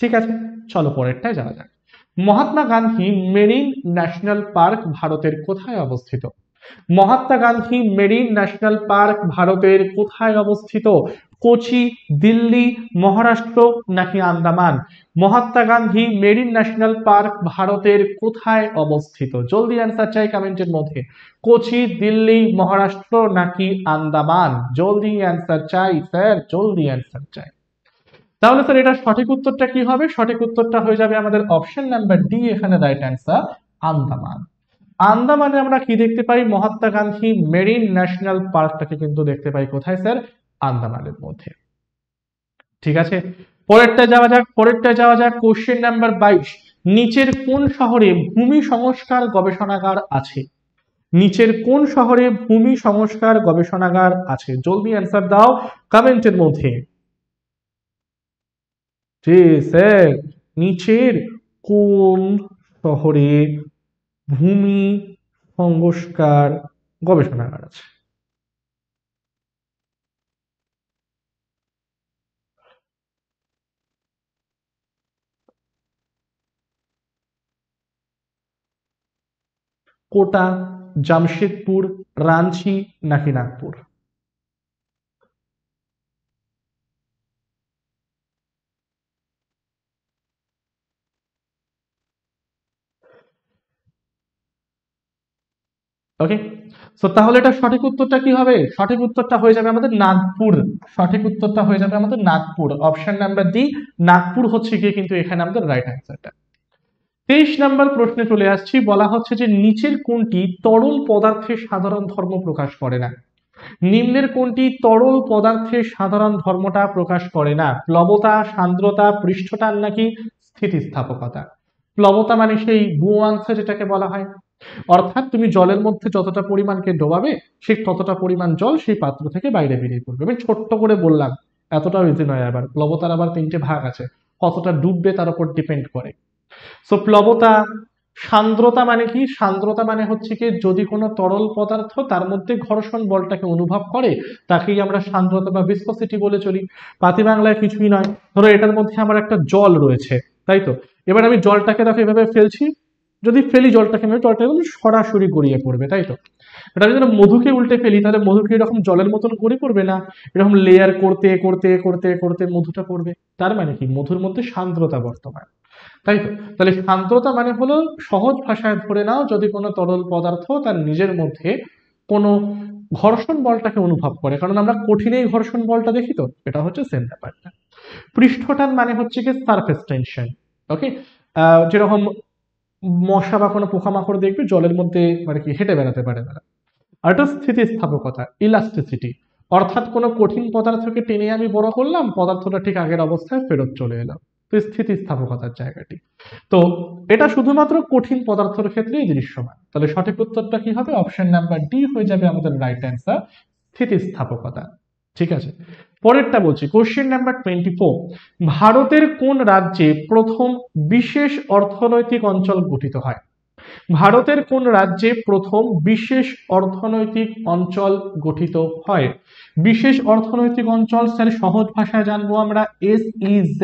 ঠিক আছে, চলো পরেরটায় যাওয়া যাক। Mahatma Gandhi marine national park ভারতের কোথায় অবস্থিত? Mahatma Gandhi marine national park ভারতের কোথায় অবস্থিত? কোচি, দিল্লি, মহারাষ্ট্র নাকি Andaman? Mahatma Gandhi marine national park ভারতের কোথায় অবস্থিত? জলদি অ্যান্সার চাই কমেন্টের মধ্যে। কোচি, দিল্লি, মহারাষ্ট্র নাকি আন্দামান? জলদি অ্যান্সার চাই স্যার, জলদি অ্যান্সার চাই। তাহলে স্যার এটা সঠিক উত্তরটা কি হবে? সঠিক উত্তরটা হয়ে যাবে আমাদের অপশন নাম্বার ডি, এখানে রাইট অ্যান্সার আন্দামান। আন্দামানে আমরা কি দেখতে পাই? মহাত্মা গান্ধী মেরিন ন্যাশনাল পার্কটাকে কিন্তু দেখতে পাই কোথায় স্যার? আন্দামানের মধ্যে। ঠিক আছে, পরেরটা যাওয়া যাক কোশ্চেন নাম্বার 22। নিচের কোন শহরে ভূমি সংস্কার গবেষণাগার আছে? নিচের কোন শহরে ভূমি সংস্কার গবেষণাগার আছে? জলদি অ্যান্সার দাও কমেন্টের মধ্যে। জি স্যার, নিচের কোন শহরে ভূমি সংস্কার গবেষণাগার আছে? কোটা, জামশেদপুর, রাঞ্চি নাকি নাগপুর? ওকে, সো তাহলে এটা সঠিক উত্তরটা কি হবে? সঠিক উত্তরটা হয়ে যাবে আমাদের নাগপুর। সঠিক উত্তরটা হয়ে যাবে আমাদের Nagpur. Option number D, Nagpur হচ্ছে গিয়ে কিন্তু এখানে আমাদের রাইট অ্যান্সারটা। 23 নম্বর প্রশ্নে চলে আসছি। বলা হচ্ছে যে নিচের কোনটি তরল পদার্থের সাধারণ ধর্ম প্রকাশ করে না? নিম্নের কোনটি তরল পদার্থের সাধারণ ধর্মটা প্রকাশ করে না? প্লবতা, সান্দ্রতা, পৃষ্ঠটান নাকি স্থিতিস্থাপকতা? প্লবতা মানে সেই বুয়াংশ যেটাকে বলা হয়, অর্থাৎ তুমি জলের মধ্যে যতটা পরিমাণকে ডোবাবে ঠিক ততটা পরিমাণ জল সেই পাত্র থেকে বাইরে বেরিয়ে পড়বে। আমি ছোট্ট করে বললাম, এতটাও ইজি নয়। আবার প্লবতার আবার 3টে ভাগ আছে, কতটা ডুববে তার উপর ডিপেন্ড করে। সো প্লবতা। সান্দ্রতা মানে কি? সান্দ্রতা মানে হচ্ছে কি যদি কোনো তরল পদার্থ তার মধ্যে ঘর্ষণ বলটাকে অনুভব করে তাকেই আমরা সান্দ্রতা বা ভিসকসিটি বলে চলি। পাতি বাংলায় কিছুই নয়। ধরো এটার মধ্যে আমার একটা জল রয়েছে, তাই তো? এবার আমি জলটাকে দেখো এভাবে ফেলছি, যদি ফেলি জলটাকে আমি, জলটা কিন্তু সরাসরি গড়িয়ে পড়বে, তাই তো? এটা যদি মধুকে উল্টে ফেলি তাহলে মধুকে এরকম জলের মতন গড়ে পড়বে না, এরকম লেয়ার করতে করতে করতে করতে মধুটা পড়বে। তার মানে কি মধুর মধ্যে সান্দ্রতা বর্তমান, তাই তো? তাহলে সান্দ্রতা মানে হলো সহজ ভাষায় ধরে নাও যদি কোনো তরল পদার্থ তার নিজের মধ্যে কোনো ঘর্ষণ বলটাকে অনুভব করে, কারণ আমরা কঠিনেই ঘর্ষণ বলটা দেখি, তো এটা হচ্ছে সেম ব্যাপারটা। পৃষ্ঠটান মানে হচ্ছে কি সারফেস টেনশন। ওকে, যেরকম মশা বা কোনো পোকামাকড় দেখবে জলের মধ্যে মানে কি হেঁটে বেড়াতে পারে না। আর এটা স্থিতিস্থাপকতা, ইলাস্টিসিটি, অর্থাৎ কোনো কঠিন পদার্থকে টেনে আমি বড় করলাম, পদার্থটা ঠিক আগের অবস্থায় ফেরত চলে এলো। তো স্থিতিস্থাপকতার জায়গাটি। তো এটা শুধুমাত্র কঠিন পদার্থের ক্ষেত্রেই দৃশ্যমান। তাহলে সঠিক উত্তরটা কি হবে? অপশন নাম্বার ডি হয়ে যাবে আমাদের রাইট অ্যান্সার, স্থিতিস্থাপকতা। ঠিক আছে, পরেরটা বলছি কোশ্চেন নাম্বার 24। ভারতের কোন রাজ্যে প্রথম বিশেষ অর্থনৈতিক অঞ্চল গঠিত হয়? ভারতের কোন রাজ্যে প্রথম বিশেষ অর্থনৈতিক অঞ্চল গঠিত হয়? বিশেষ অর্থনৈতিক অঞ্চল স্যার সহজ ভাষায় জানবো আমরা SEZ,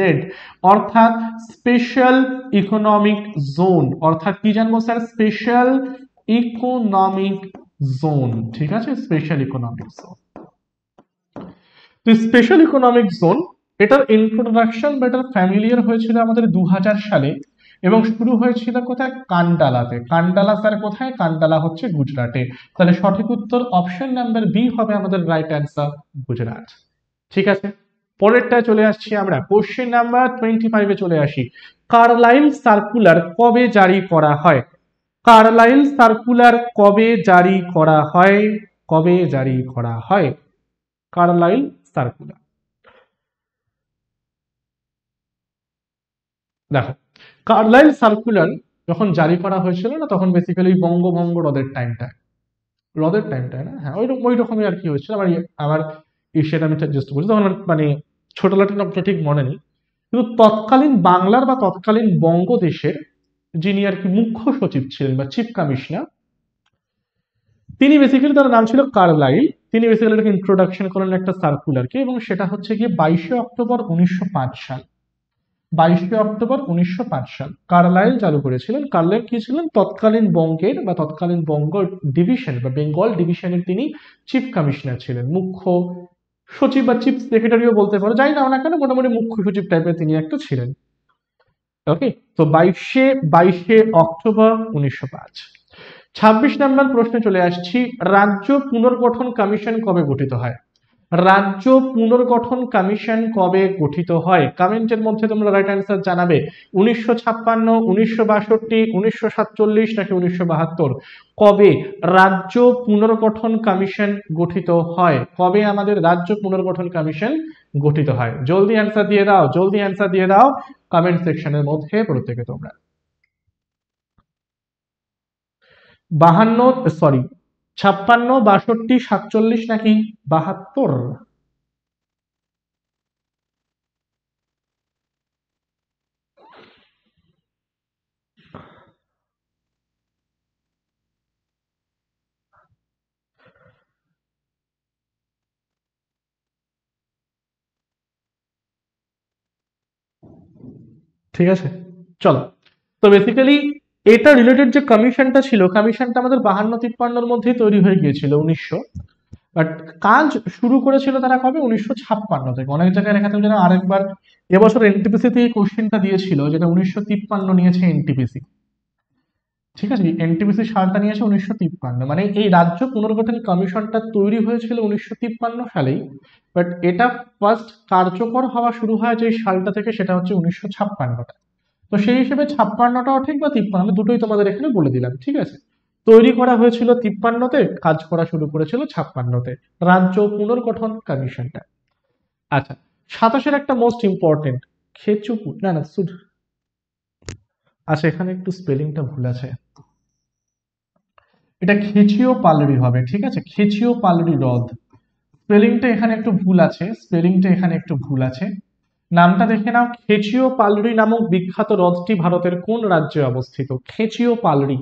অর্থাৎ স্পেশাল ইকোনমিক জোন। অর্থাৎ কি জানবো স্যার? Special economic zone. ঠিক আছে, স্পেশাল ইকোনমিক জোন। তো স্পেশাল ইকোনমিক জোন, এটার ইন্ট্রোডাকশন বা এটার ফ্যামিলিয়ার হয়েছিল আমাদের 2000 সালে, এবং শুরু হয়েছিল কোথায়? কান্ডালাতে। কান্ডালা স্যার কোথায়? কান্ডালা হচ্ছে গুজরাটে। তাহলে সঠিক উত্তর অপশন নাম্বার বি হবে আমাদের রাইট অ্যান্সার, গুজরাট। ঠিক আছে, পরেরটায় চলে আসছি আমরা কোশ্চেন নাম্বার 25-এ চলে আসি। কার্লাইল সার্কুলার কবে জারি করা হয়? কার্লাইল সার্কুলার কবে জারি করা হয়? কবে জারি করা হয় কার্লাইল সার্কুলার? দেখো, কার্লাইল সার্কুলার যখন জারি করা হয়েছিল না, তখন বেসিক্যালি বঙ্গভঙ্গ রদের টাইমটা না, হ্যাঁ ওই রকমই আর কি হয়েছিল। আমার আমার সেটা আমি জাস্ট বলছি, তখন মানে ছোট লাটের নামটা ঠিক মনে নেই। কিন্তু তৎকালীন বাংলার বা তৎকালীন বঙ্গদেশের যিনি আর কি মুখ্য সচিব ছিলেন বা চিফ কমিশনার, তিনি বেসিক্যালি, তার নাম ছিল কার্লাইল। তিনি বেসিক্যালি এটাকে ইন্ট্রোডাকশন করেন একটা সার্কুলারকে, এবং সেটা হচ্ছে গিয়ে 22শে অক্টোবর 1905 সাল। 22 অক্টোবর 1905 সাল কার্লাইল চালু করেছিলেন। কার্লাইল কি ছিলেন? তৎকালীন বঙ্গের বা তৎকালীন বঙ্গ ডিভিশন বা বেঙ্গল ডিভিশনের তিনি চিফ কমিশনার ছিলেন, মুখ্য সচিব বা চিফ সেক্রেটারিও বলতে পারো, যাই না কেন মোটামুটি মুখ্য সচিব টাইপের তিনি একটা ছিলেন। ওকে, তো 22শে অক্টোবর 1905। 26 নম্বর প্রশ্নে চলে আসছি, রাজ্য পুনর্গঠন কমিশন কবে গঠিত হয়? রাজ্য পুনর্গঠন কমিশন কবে গঠিত হয়? কমেন্টের মধ্যে তোমরা রাইট অ্যান্সার জানাবে। 1956, 1962, 1947 নাকি 1972? কবে রাজ্য পুনর্গঠন কমিশন গঠিত হয়? কবে আমাদের রাজ্য পুনর্গঠন কমিশন গঠিত হয়? জলদি অ্যান্সার দিয়ে দাও, জলদি অ্যান্সার দিয়ে দাও কমেন্ট সেকশনের মধ্যে প্রত্যেকে তোমরা। 52, সরি 56, 62, 47 নাকি 72? ঠিক আছে, চলো। তো বেসিক্যালি এটা রিলেটেড যে কমিশনটা ছিল, কমিশনটা আমাদের 52-53 মধ্যেই তৈরি হয়ে গিয়েছিল 1900, বাট কাজ শুরু করেছিল তারা কবে? 1956 থেকে। অনেক জায়গায় লেখা থাকে যেন আরেকবার এবছর এনটিপিসি থেকে কোশ্চেনটা দিয়েছিল, যেটা 1953 নিয়েছে এনটিপিসি। ঠিক আছে, এনটিপিসি সালটা নিয়েছে 1953, মানে এই রাজ্য পুনর্গঠন কমিশনটা তৈরি হয়েছিল 1953 সালেই, বাট এটা ফার্স্ট কার্যকর হওয়া শুরু হয় যে সালটা থেকে, সেটা হচ্ছে 1956টা। তো সেই হিসেবে 56টাও ঠিক বা 53, আমি দুটোই তোমাদের এখানে বলে দিলাম। ঠিক আছে, তৈরি করা হয়েছিল 53তে, কাজ করা শুরু করেছিল 56তে, রাজ্য পুনর্গঠন কমিশনটা। আচ্ছা, 27-এর একটা মোস্ট ইম্পর্টেন্ট, খেচুপুর, না না শুধু, আচ্ছা এখানে একটু স্পেলিংটা ভুল আছে, এটা খেচিও পালড়ি হবে। ঠিক আছে, খেচিও পালড়ি হ্রদ, স্পেলিংটা এখানে একটু ভুল আছে, স্পেলিংটা এখানে একটু ভুল আছে। নামটা দেখে নাও, খেচিও পালড়ি নামক বিখ্যাত হ্রদটি ভারতের কোন রাজ্যে অবস্থিত? খেচিও পালড়ি,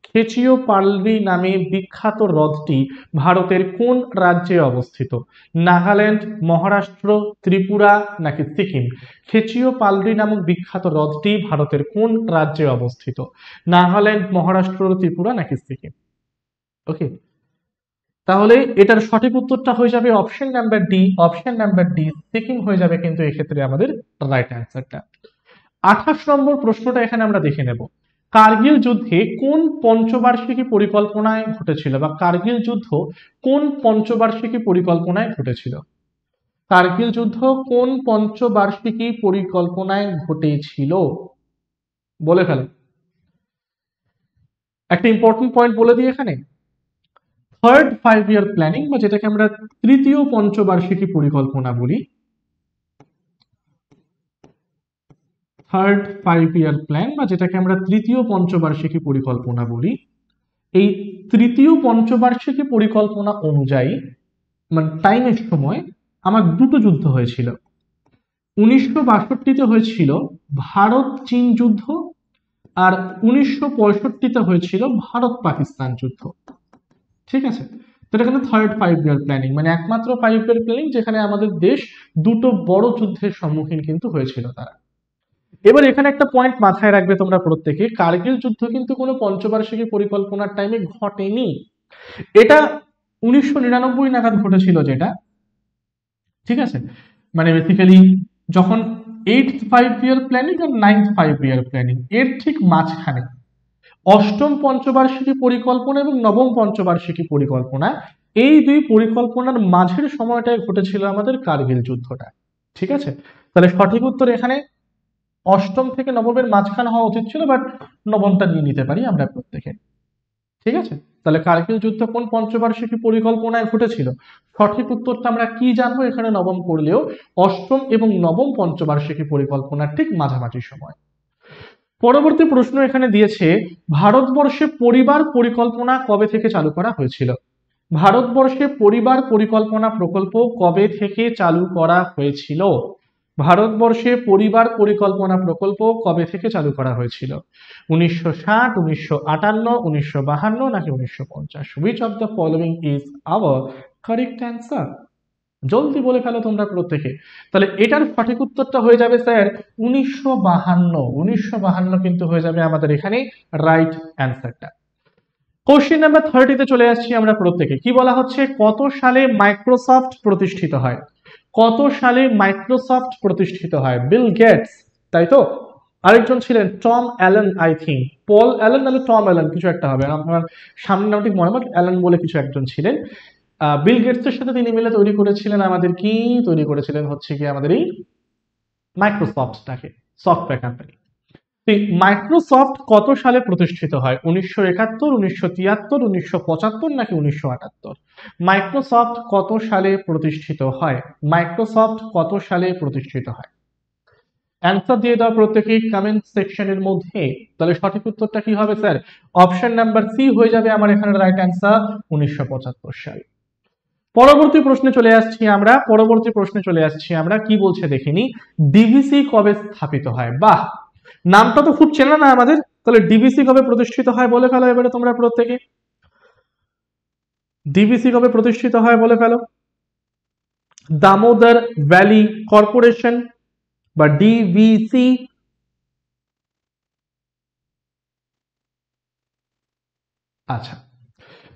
খেচিও পালড়ি নামে বিখ্যাত হ্রদটি ভারতের কোন রাজ্যে অবস্থিত? নাগাল্যান্ড, মহারাষ্ট্র, ত্রিপুরা নাকি সিকিম? খেচিও পালড়ি নামক বিখ্যাত হ্রদটি ভারতের কোন রাজ্যে অবস্থিত? নাগাল্যান্ড, মহারাষ্ট্র, ত্রিপুরা নাকি সিকিম? ওকে, তাহলে এটার সঠিক উত্তরটা হয়ে যাবে option number D, option number D Sikkim হয়ে যাবে কিন্তু এক্ষেত্রে আমাদের রাইট অ্যান্সারটা। 28 নম্বর প্রশ্নটা এখানে আমরা দেখে নেব, কার্গিল যুদ্ধে কোন পঞ্চবার্ষিকী পরিকল্পনায় ঘটেছিল, বা কার্গিল যুদ্ধ কোন পঞ্চবার্ষিকী পরিকল্পনায় ঘটেছিল? কার্গিল যুদ্ধ কোন পঞ্চবার্ষিকী পরিকল্পনায় ঘটেছিল? বলে ফেলো। একটা ইম্পর্টেন্ট পয়েন্ট বলে দিই এখানে, থার্ড 5 ইয়ার প্ল্যানিং বা যেটাকে আমরা তৃতীয় পঞ্চবার্ষিকী পরিকল্পনা বলি, থার্ড 5 ইয়ার প্ল্যান বা যেটাকে আমরা তৃতীয় পঞ্চবার্ষিকী পরিকল্পনা বলি, এই তৃতীয় পঞ্চবার্ষিকী পরিকল্পনা অনুযায়ী মানে টাইমের সময় আমার দুটো যুদ্ধ হয়েছিল। 1962-তে হয়েছিল ভারত চীন যুদ্ধ, আর 1965-তে হয়েছিল ভারত পাকিস্তান যুদ্ধ। ঠিক আছে, তো এটা কিন্তু থার্ড 5 ইয়ার প্ল্যানিং, মানে একমাত্র 5 ইয়ার প্ল্যানিং যেখানে আমাদের দেশ দুটো বড় যুদ্ধের সম্মুখীন কিন্তু হয়েছিল তারা। এবার এখানে একটা পয়েন্ট মাথায় রাখবে তোমরা প্রত্যেকে, কার্গিল যুদ্ধ কিন্তু কোনো পঞ্চবার্ষিকী পরিকল্পনার টাইমে ঘটেনি, এটা 1999 নাগাদ ঘটেছিল যেটা। ঠিক আছে, মানে বেসিক্যালি যখন 8th 5 ইয়ার প্ল্যানিং আর 9th 5 ইয়ার প্ল্যানিং এর ঠিক মাঝখানে অষ্টম পঞ্চবার্ষিকী পরিকল্পনা এবং নবম পঞ্চবার্ষিকী পরিকল্পনা, এই দুই পরিকল্পনার মাঝের সময়টায় ঘটেছিল আমাদের কার্গিল যুদ্ধটা। ঠিক আছে, তাহলে সঠিক উত্তর এখানে অষ্টম থেকে নবমের মাঝখানে হওয়া উচিত ছিল, বাট নবমটা নিয়ে নিতে পারি আমরা প্রত্যেকে। ঠিক আছে, তাহলে কার্গিল যুদ্ধ কোন পঞ্চবার্ষিকী পরিকল্পনায় ঘটেছিল? সঠিক উত্তরটা আমরা কি জানবো এখানে নবম করলেও, অষ্টম এবং নবম পঞ্চবার্ষিকী পরিকল্পনার ঠিক মাঝামাঝি সময়। পরবর্তী প্রশ্ন এখানে দিয়েছে, ভারতবর্ষে পরিবার পরিকল্পনা কবে থেকে চালু করা হয়েছিল? ভারতবর্ষে পরিবার পরিকল্পনা প্রকল্প কবে থেকে চালু করা হয়েছিল? ভারতবর্ষে পরিবার পরিকল্পনা প্রকল্প কবে থেকে চালু করা হয়েছিল? 1960, 1958, 1952 নাকি 1950? Which of the following is our correct answer? জলদি বলে ফেলো তোমরা প্রত্যেকে। তাহলে এটার সঠিক উত্তরটা হয়ে যাবে স্যার 1952। 1952 কিন্তু হয়ে যাবে আমাদের এখানে রাইট অ্যান্সারটা। কোশ্চেন নাম্বার 30 চলে আসছি আমরা প্রত্যেকে। কি বলা হচ্ছে, কত সালে মাইক্রোসফট প্রতিষ্ঠিত হয়? কত সালে মাইক্রোসফট প্রতিষ্ঠিত হয়? বিল গেটস, তাই তো? আরেকজন ছিলেন Tom Allen, I think Paul Allen নাহলে টম অ্যালেন, কিছু একটা হবে, আমার সামনে নাম ঠিক মনে হয়, অ্যালেন বলে কিছু একজন ছিলেন। বিল গেটসের সাথে তিনি মিলে তৈরি করেছিলেন আমাদের কি, তৈরি করেছিলেন হচ্ছে কি আমাদের এই মাইক্রোসফটটাকে, সফটওয়্যার কোম্পানি। মাইক্রোসফট কত সালে প্রতিষ্ঠিত হয়? 1971, 1973, 1975 নাকি 1978? মাইক্রোসফট কত সালে প্রতিষ্ঠিত হয়? মাইক্রোসফট কত সালে প্রতিষ্ঠিত হয়? অ্যান্সার দিয়ে দাও প্রত্যেকেই কমেন্ট সেকশনের মধ্যে। তাহলে সঠিক উত্তরটা কি হবে স্যার? অপশন নাম্বার সি হয়ে যাবে আমার এখানে রাইট অ্যান্সার, 1975 সাল। পরবর্তী প্রশ্নে চলে আসছি আমরা, কি বলছে দেখিনি। ডিভিসি কবে স্থাপিত হয়? বাহ, নামটা তো খুব চেনা না আমাদের। তাহলে ডিভিসি কবে প্রতিষ্ঠিত হয় বলে ফেলো এবারে তোমরা প্রত্যেকে। ডিভিসি কবে প্রতিষ্ঠিত হয় বলে ফেলো। দামোদর ভ্যালি কর্পোরেশন বা ডিভিসি। আচ্ছা,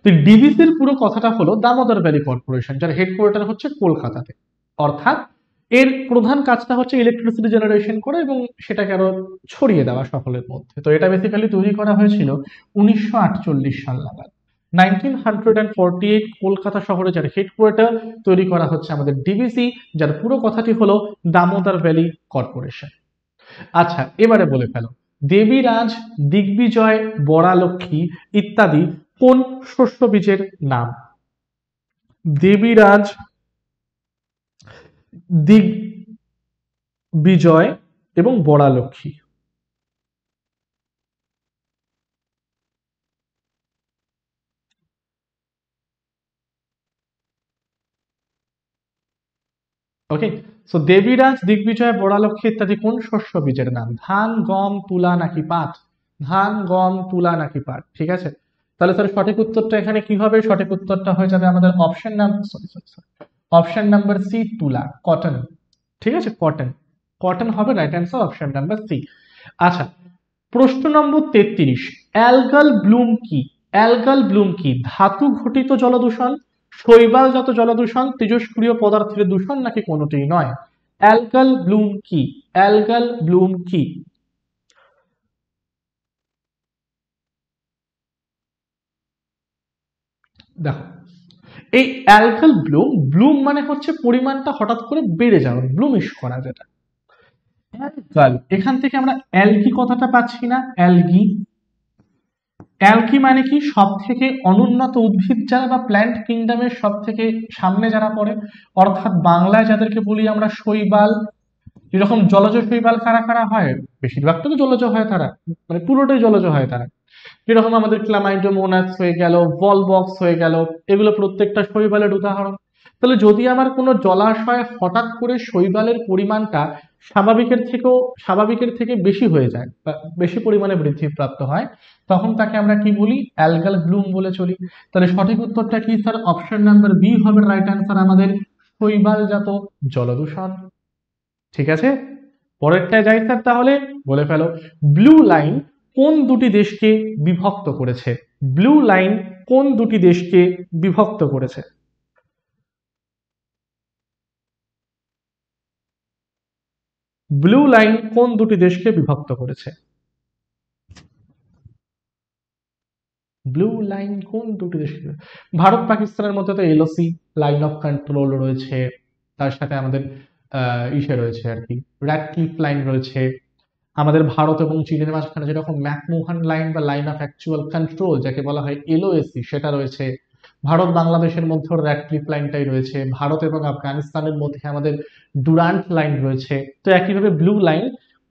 তো ডিভিসির পুরো কথাটা হলো দামোদর ভ্যালি কর্পোরেশন, যার হেডকোয়ার্টার হচ্ছে কলকাতাতে। অর্থাৎ এর প্রধান কাজটা হচ্ছে ইলেকট্রিসিটি জেনারেশন করা এবং সেটাকে আরো ছড়িয়ে দেওয়া সকলের মধ্যে। তো এটা বেসিক্যালি তৈরি করা হয়েছিল 1948 সাল নাগাদ। 1948 কলকাতা শহরে যার হেডকোয়ার্টার, তৈরি করা হচ্ছে আমাদের ডিভিসি, যার পুরো কথাটি হলো দামোদর ভ্যালি কর্পোরেশন। আচ্ছা, এবারে বলে ফেলো, দেবীরাজ, দিগ্বিজয়, বরালক্ষ্মী ইত্যাদি কোন শস্য বীজের নাম? দেবীরাজ, দিগ্বিজয় এবং বরালক্ষ্মী। ওকে, সো দেবীরাজ, দিগ্বিজয়, বরালক্ষ্মী ইত্যাদি কোন শস্য বীজের নাম? ধান, গম, তুলা নাকি পাট? ধান, গম, তুলা নাকি পাট? ঠিক আছে, তাহলে স্যার সঠিক উত্তরটা এখানে কি হবে? সঠিক উত্তরটা হয়ে যাবে আমাদের option number, option number C, তুলা, কটন। ঠিক আছে, কটন, কটন হবে right answer, option number C. আচ্ছা, প্রশ্ন নম্বর 33, অ্যালগাল ব্লুম কি? অ্যালগাল ব্লুম কি? ধাতু ঘটিত জলদূষণ, শৈবালজাত জলদূষণ, তেজস্ক্রিয় পদার্থের দূষণ নাকি কোনোটিই নয়? অ্যালগাল ব্লুম কি? অ্যালগাল ব্লুম কি? দেখো, এই অ্যালগাল ব্লুম, ব্লুম মানে হচ্ছে পরিমাণটা হঠাৎ করে বেড়ে যাওয়া, ব্লুমিশ করা যেটা। অ্যালগাল, এখান থেকে আমরা অ্যালগি কথাটা পাচ্ছি না, অ্যালগি। অ্যালকি মানে কি? সব থেকে অনুন্নত উদ্ভিদ যারা বা প্ল্যান্ট কিংডমের সব থেকে সামনে যারা পড়ে, অর্থাৎ বাংলায় যাদেরকে বলি আমরা শৈবাল। যেরকম জলজ শৈবাল কারা কারা হয়? বেশিরভাগটা তো জলজ হয় তারা, মানে পুরোটাই জলজ হয় তারা। যেরকম আমাদের ক্লামাইডোমোনাস হয়ে গেল, ভলবক্স হয়ে গেল, এগুলো প্রত্যেকটা শৈবালের উদাহরণ। তাহলে যদি আমার কোনো জলাশয়ে হঠাৎ করে শৈবালের পরিমাণটা স্বাভাবিকের থেকে বেশি হয়ে যায় বা বেশি পরিমাণে বৃদ্ধি প্রাপ্ত হয়, তখন তাকে আমরা কি বলি? অ্যালগাল ব্লুম বলে চলি। তাহলে সঠিক উত্তরটা কি স্যার? অপশন নাম্বার বি হবে রাইট অ্যান্সার আমাদের, শৈবালজাত জলদূষণ। ঠিক আছে, পরেরটায় যাই স্যার তাহলে, বলে ফেলো, ব্লু লাইন কোন দুটি দেশকে বিভক্ত করেছে? ব্লু লাইন কোন দুটি দেশকে বিভক্ত করেছে? ব্লু লাইন কোন দুটি দেশকে বিভক্ত করেছে? ব্লু লাইন কোন দুটি দেশকে? ভারত পাকিস্তানের মধ্যে তো এলওসি, লাইন অফ কন্ট্রোল রয়েছে, তার সাথে আমাদের ইসে রয়েছে আর কি, র্যাডক্লিফ লাইন রয়েছে। আমাদের ভারত এবং চীনের মাঝখানে যেরকম ম্যাকমোহন লাইন বা লাইন অফ অ্যাকচুয়াল কন্ট্রোল যাকে বলা হয় এলওএসি, সেটা রয়েছে। ভারত বাংলাদেশের মধ্যে র্যাডক্লিফ লাইনটাই রয়েছে। ভারত এবং আফগানিস্তানের মধ্যে আমাদের ডুরান্ট লাইন রয়েছে। তো একইভাবে ব্লু লাইন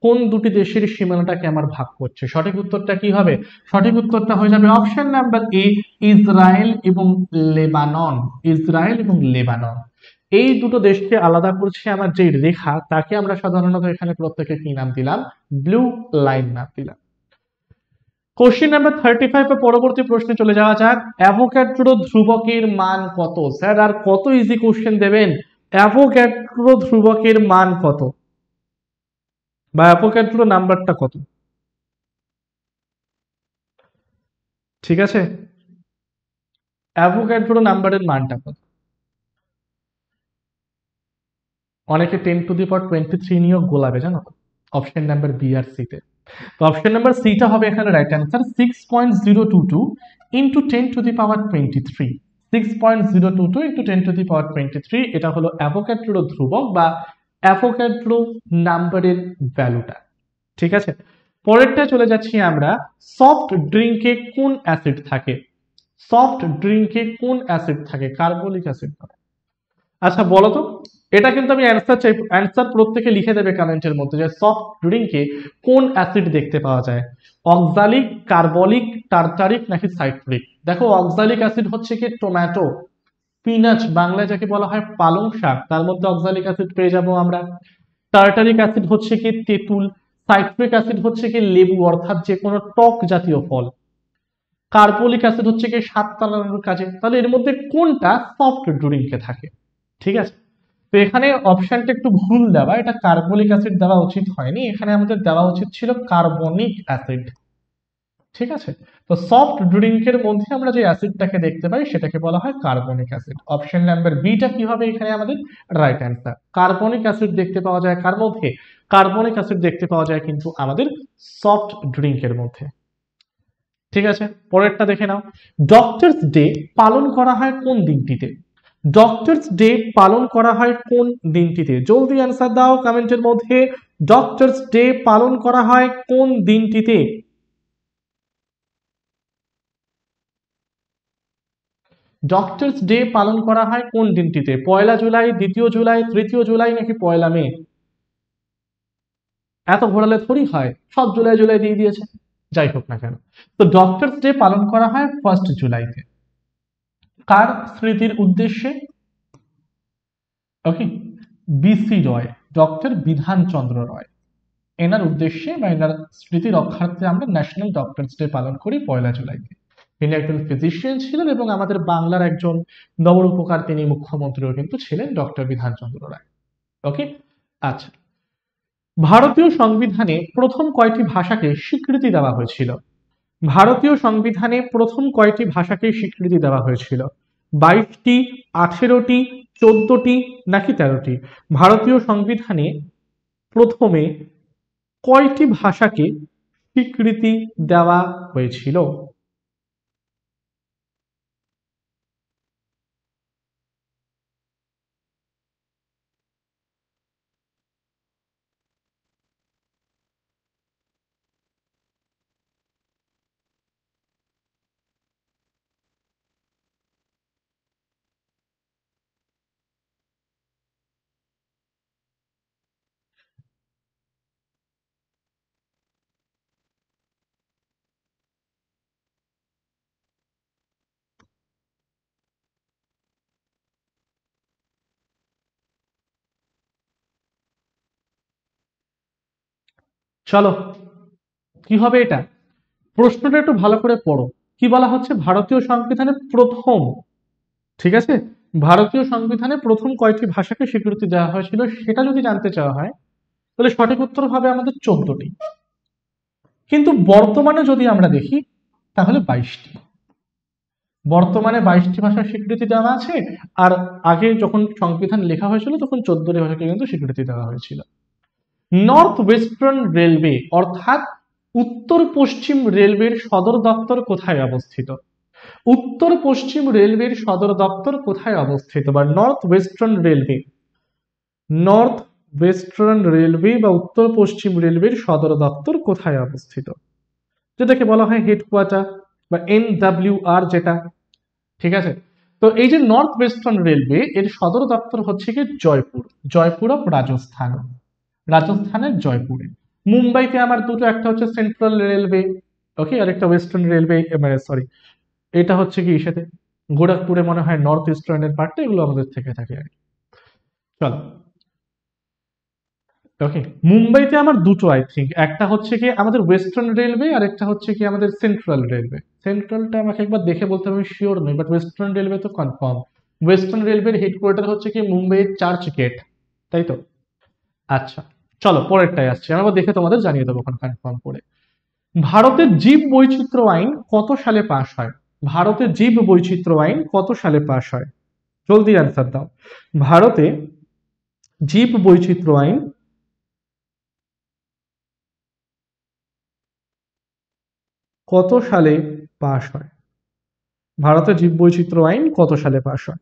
কোন দুটি দেশের সীমানাটাকে আমার ভাগ করছে? সঠিক উত্তরটা কি হবে? সঠিক উত্তরটা হয়ে যাবে অপশন নাম্বার এ, ইসরায়েল এবং লেবানন। ইসরায়েল এবং লেবানন, এই দুটো দেশকে আলাদা করছে আমার যে রেখা, তাকে আমরা সাধারণত এখানে প্রত্যেকে কি নাম দিলাম? ব্লু লাইন নাম দিলাম। কোশ্চেন নাম্বার 35 এর পরবর্তী প্রশ্নে চলে যাওয়া যাক। অ্যাভোগাড্রো ধ্রুবকের মান কত? স্যার আর কত ইজি কোশ্চেন দেবেন? অ্যাভোগাড্রো ধ্রুবকের মান কত, বা অ্যাভোগাড্রো নাম্বারটা কত? ঠিক আছে, অ্যাভোগাড্রো নাম্বারের মানটা কত? অনেকে 10⁻23 নিয়েও গোলাবে, জানো? অপশন নাম্বার বি আর সি তে। তো অপশন নাম্বার সিটা হবে এখানে রাইট অ্যান্সার। 6.022 ইন্টু 10⁻23, 6.022 ইন্টু 10⁻23, এটা হলো অ্যাভোগাড্রো ধ্রুবক বা অ্যাভোগাড্রো নাম্বারের ভ্যালুটা। ঠিক আছে, পরেরটা চলে যাচ্ছি আমরা। সফট ড্রিঙ্কে কোন অ্যাসিড থাকে? সফট ড্রিঙ্কে কোন অ্যাসিড থাকে? Carbolic acid. আচ্ছা বলো তো, এটা কিন্তু আমি অ্যান্সার চাই, অ্যান্সার প্রত্যেকে লিখে দেবে কমেন্টের মধ্যে যে সফট ড্রিঙ্কে কোন অ্যাসিড দেখতে পাওয়া যায়, অক্সালিক, কার্বলিক, টার্টারিক নাকি সাইট্রিক। দেখো অক্সালিক অ্যাসিড হচ্ছে কি টমেটো, স্পিনাচ বাংলায় যাকে বলা হয় পালং শাক, তার মধ্যে অক্সালিক অ্যাসিড পেয়ে যাব আমরা। টার্টারিক অ্যাসিড হচ্ছে কি তেঁতুল, সাইট্রিক অ্যাসিড হচ্ছে কি লেবু অর্থাৎ যে কোনো টক জাতীয় ফল, কার্বলিক অ্যাসিড হচ্ছে কি স্বাদ টানানোর কাজে। তাহলে এর মধ্যে কোনটা সফট ড্রিঙ্কে থাকে? ঠিক আছে, তো এখানে অপশনটা একটু ভুল দেওয়া, এটা কার্বলিক অ্যাসিড দেওয়া উচিত হয়নি, এখানে আমাদের দেওয়া উচিত ছিল কার্বনিক অ্যাসিড। ঠিক আছে, তো সফট ড্রিঙ্কের মধ্যে আমরা যে অ্যাসিডটাকে দেখতে পাই সেটাকে বলা হয় carbonic acid. Option number beta কি হবে এখানে আমাদের রাইট অ্যান্সার। কার্বনিক অ্যাসিড দেখতে পাওয়া যায় কার মধ্যে? কার্বনিক অ্যাসিড দেখতে পাওয়া যায় কিন্তু আমাদের সফট ড্রিঙ্কের মধ্যে। ঠিক আছে, পরেরটা দেখে নাও। ডক্টরস ডে পালন করা হয় কোন দিনটিতে? ডক্টরস ডে পালন করা হয় কোন দিনটিতে? জলদি অ্যান্সার দাও কমেন্টের মধ্যে। ডক্টরস ডে পালন করা হয় কোন দিনটিতে? ডক্টরস ডে পালন করা হয় কোন দিনটিতে? 1 জুলাই, 2 জুলাই, 3 জুলাই নাকি 1 মে? এত ঘোরালে থোড়ি হয়, সব জুলাই জুলাই দিয়ে দিয়েছে। যাই হোক না কেন, তো ডক্টরস ডে পালন করা হয় 1 জুলাইতে। কার স্মৃতির উদ্দেশ্যে? ওকে, বিসি রয়, ডক্টর বিধানচন্দ্র রয়, এনার উদ্দেশ্যে বা এনার স্মৃতি রক্ষার্থে আমরা ন্যাশনাল ডক্টরস ডে পালন করি 1 জুলাইতে। তিনি একজন ফিজিশিয়ান ছিলেন এবং আমাদের বাংলার একজন নবরূপকার, তিনি মুখ্যমন্ত্রীও কিন্তু ছিলেন, ডক্টর বিধানচন্দ্র রায়। ওকে, আচ্ছা, ভারতীয় সংবিধানে প্রথম কয়টি ভাষাকে স্বীকৃতি দেওয়া হয়েছিল? ভারতীয় সংবিধানে প্রথম কয়টি ভাষাকে স্বীকৃতি দেওয়া হয়েছিল? 22টি, 18টি, 14টি নাকি 13টি? ভারতীয় সংবিধানে প্রথমে কয়টি ভাষাকে স্বীকৃতি দেওয়া হয়েছিল? চলো, কি হবে এটা? প্রশ্নটা একটু ভালো করে পড়ো। কি বলা হচ্ছে? ভারতীয় সংবিধানে প্রথম, ঠিক আছে, ভারতীয় সংবিধানে প্রথম কয়টি ভাষাকে স্বীকৃতি দেওয়া হয়েছিল সেটা যদি জানতে চাওয়া হয় তাহলে সঠিক উত্তর হবে আমাদের 14টি। কিন্তু বর্তমানে যদি আমরা দেখি তাহলে 22টি। বর্তমানে 22টি ভাষার স্বীকৃতি দেওয়া আছে, আর আগে যখন সংবিধান লেখা হয়েছিল তখন 14টি ভাষাকে কিন্তু স্বীকৃতি দেওয়া হয়েছিল। নর্থ ওয়েস্টার্ন রেলওয়ে অর্থাৎ উত্তর পশ্চিম রেলওয়ের সদর দপ্তর কোথায় অবস্থিত? উত্তর পশ্চিম রেলওয়ের সদর দপ্তর কোথায় অবস্থিত? বা north western railway, north western railway বা উত্তর পশ্চিম রেলওয়ের সদর দপ্তর কোথায় অবস্থিত? যেটাকে বলা হয় হেডকোয়ার্টার বা NWR যেটা। ঠিক আছে, তো এই যে নর্থ ওয়েস্টার্ন রেলওয়ে এর সদর দপ্তর হচ্ছে কি জয়পুর, জয়পুর অফ রাজস্থান, রাজস্থানের জয়পুরে। মুম্বাইতে আমার দুটো, একটা হচ্ছে সেন্ট্রাল রেলওয়ে, ওকে, আর একটা ওয়েস্টার্ন রেলওয়ে, মানে সরি, এটা হচ্ছে কি সাথে গোরখপুরে মনে হয় নর্থ ইস্টার্নের পার্টটা, এগুলো আমাদের থেকে থাকে আর কি। চলো, ওকে, মুম্বাইতে আমার দুটো আই থিঙ্ক, একটা হচ্ছে কি আমাদের ওয়েস্টার্ন রেলওয়ে আর একটা হচ্ছে কি আমাদের সেন্ট্রাল রেলওয়ে। সেন্ট্রালটা আমাকে একবার দেখে বলতে হবে, আমি শিওর নই, বাট ওয়েস্টার্ন রেলওয়ে তো কনফার্ম। ওয়েস্টার্ন রেলওয়ের হেডকোয়ার্টার হচ্ছে কি মুম্বাইয়ের চার্চ গেট, তাই তো? আচ্ছা, চলো পরেরটাই আসছে, আমি আবার দেখে তোমাদের জানিয়ে দেবো ওখানে কনফার্ম করে। ভারতের জীব বৈচিত্র্য আইন কত সালে পাশ হয়? ভারতের জীব বৈচিত্র্য আইন কত সালে পাশ হয়? জলদি অ্যান্সার দাও। ভারতে জীব বৈচিত্র্য আইন কত সালে পাশ হয়? ভারতের জীব বৈচিত্র্য আইন কত সালে পাশ হয়?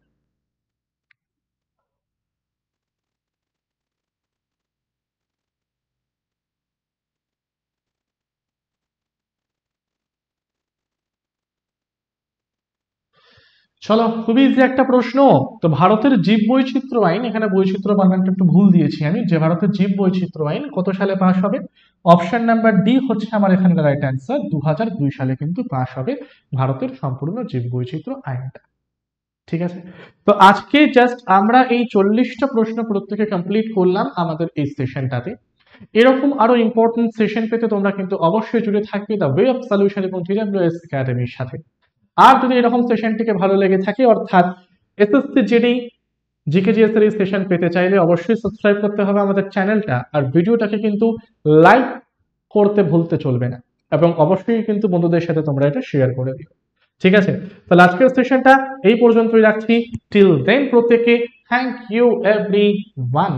চলো, খুবই ইজি একটা প্রশ্ন। তো ভারতের জীব বৈচিত্র্য আইন, এখানে বৈচিত্র্য বানানটা একটু ভুল দিয়েছি আমি, যে ভারতের জীব বৈচিত্র্য আইন কত সালে পাশ হবে? অপশন নাম্বার ডি হচ্ছে আমার এখানকার রাইট অ্যান্সার, 2002 সালে কিন্তু পাশ হবে ভারতের সম্পূর্ণ জীব বৈচিত্র্য আইনটা। ঠিক আছে, তো আজকে জাস্ট আমরা এই 40টা প্রশ্ন প্রত্যেকে কমপ্লিট করলাম আমাদের এই সেশনটাতে। এরকম আরো ইম্পর্টেন্ট সেশন পেতে তোমরা কিন্তু অবশ্যই জুড়ে থাকবে দ্য ওয়ে অফ সলিউশন এবং TWS একাডেমির সাথে। আর যদি এরকম সেশনটিকে ভালো লেগে থাকে, অর্থাৎ এসএসসি জিডি জিকেজিএস এর এই সেশন পেতে চাইলে অবশ্যই সাবস্ক্রাইব করতে হবে আমাদের চ্যানেলটা, আর ভিডিওটাকে কিন্তু লাইক করতে ভুলতে চলবে না, এবং অবশ্যই কিন্তু বন্ধুদের সাথে তোমরা এটা শেয়ার করে দিও। ঠিক আছে, তাহলে আজকের সেশনটা এই পর্যন্তই রাখছি। টিল দেন প্রত্যেকে থ্যাংক ইউ এভরিওয়ান।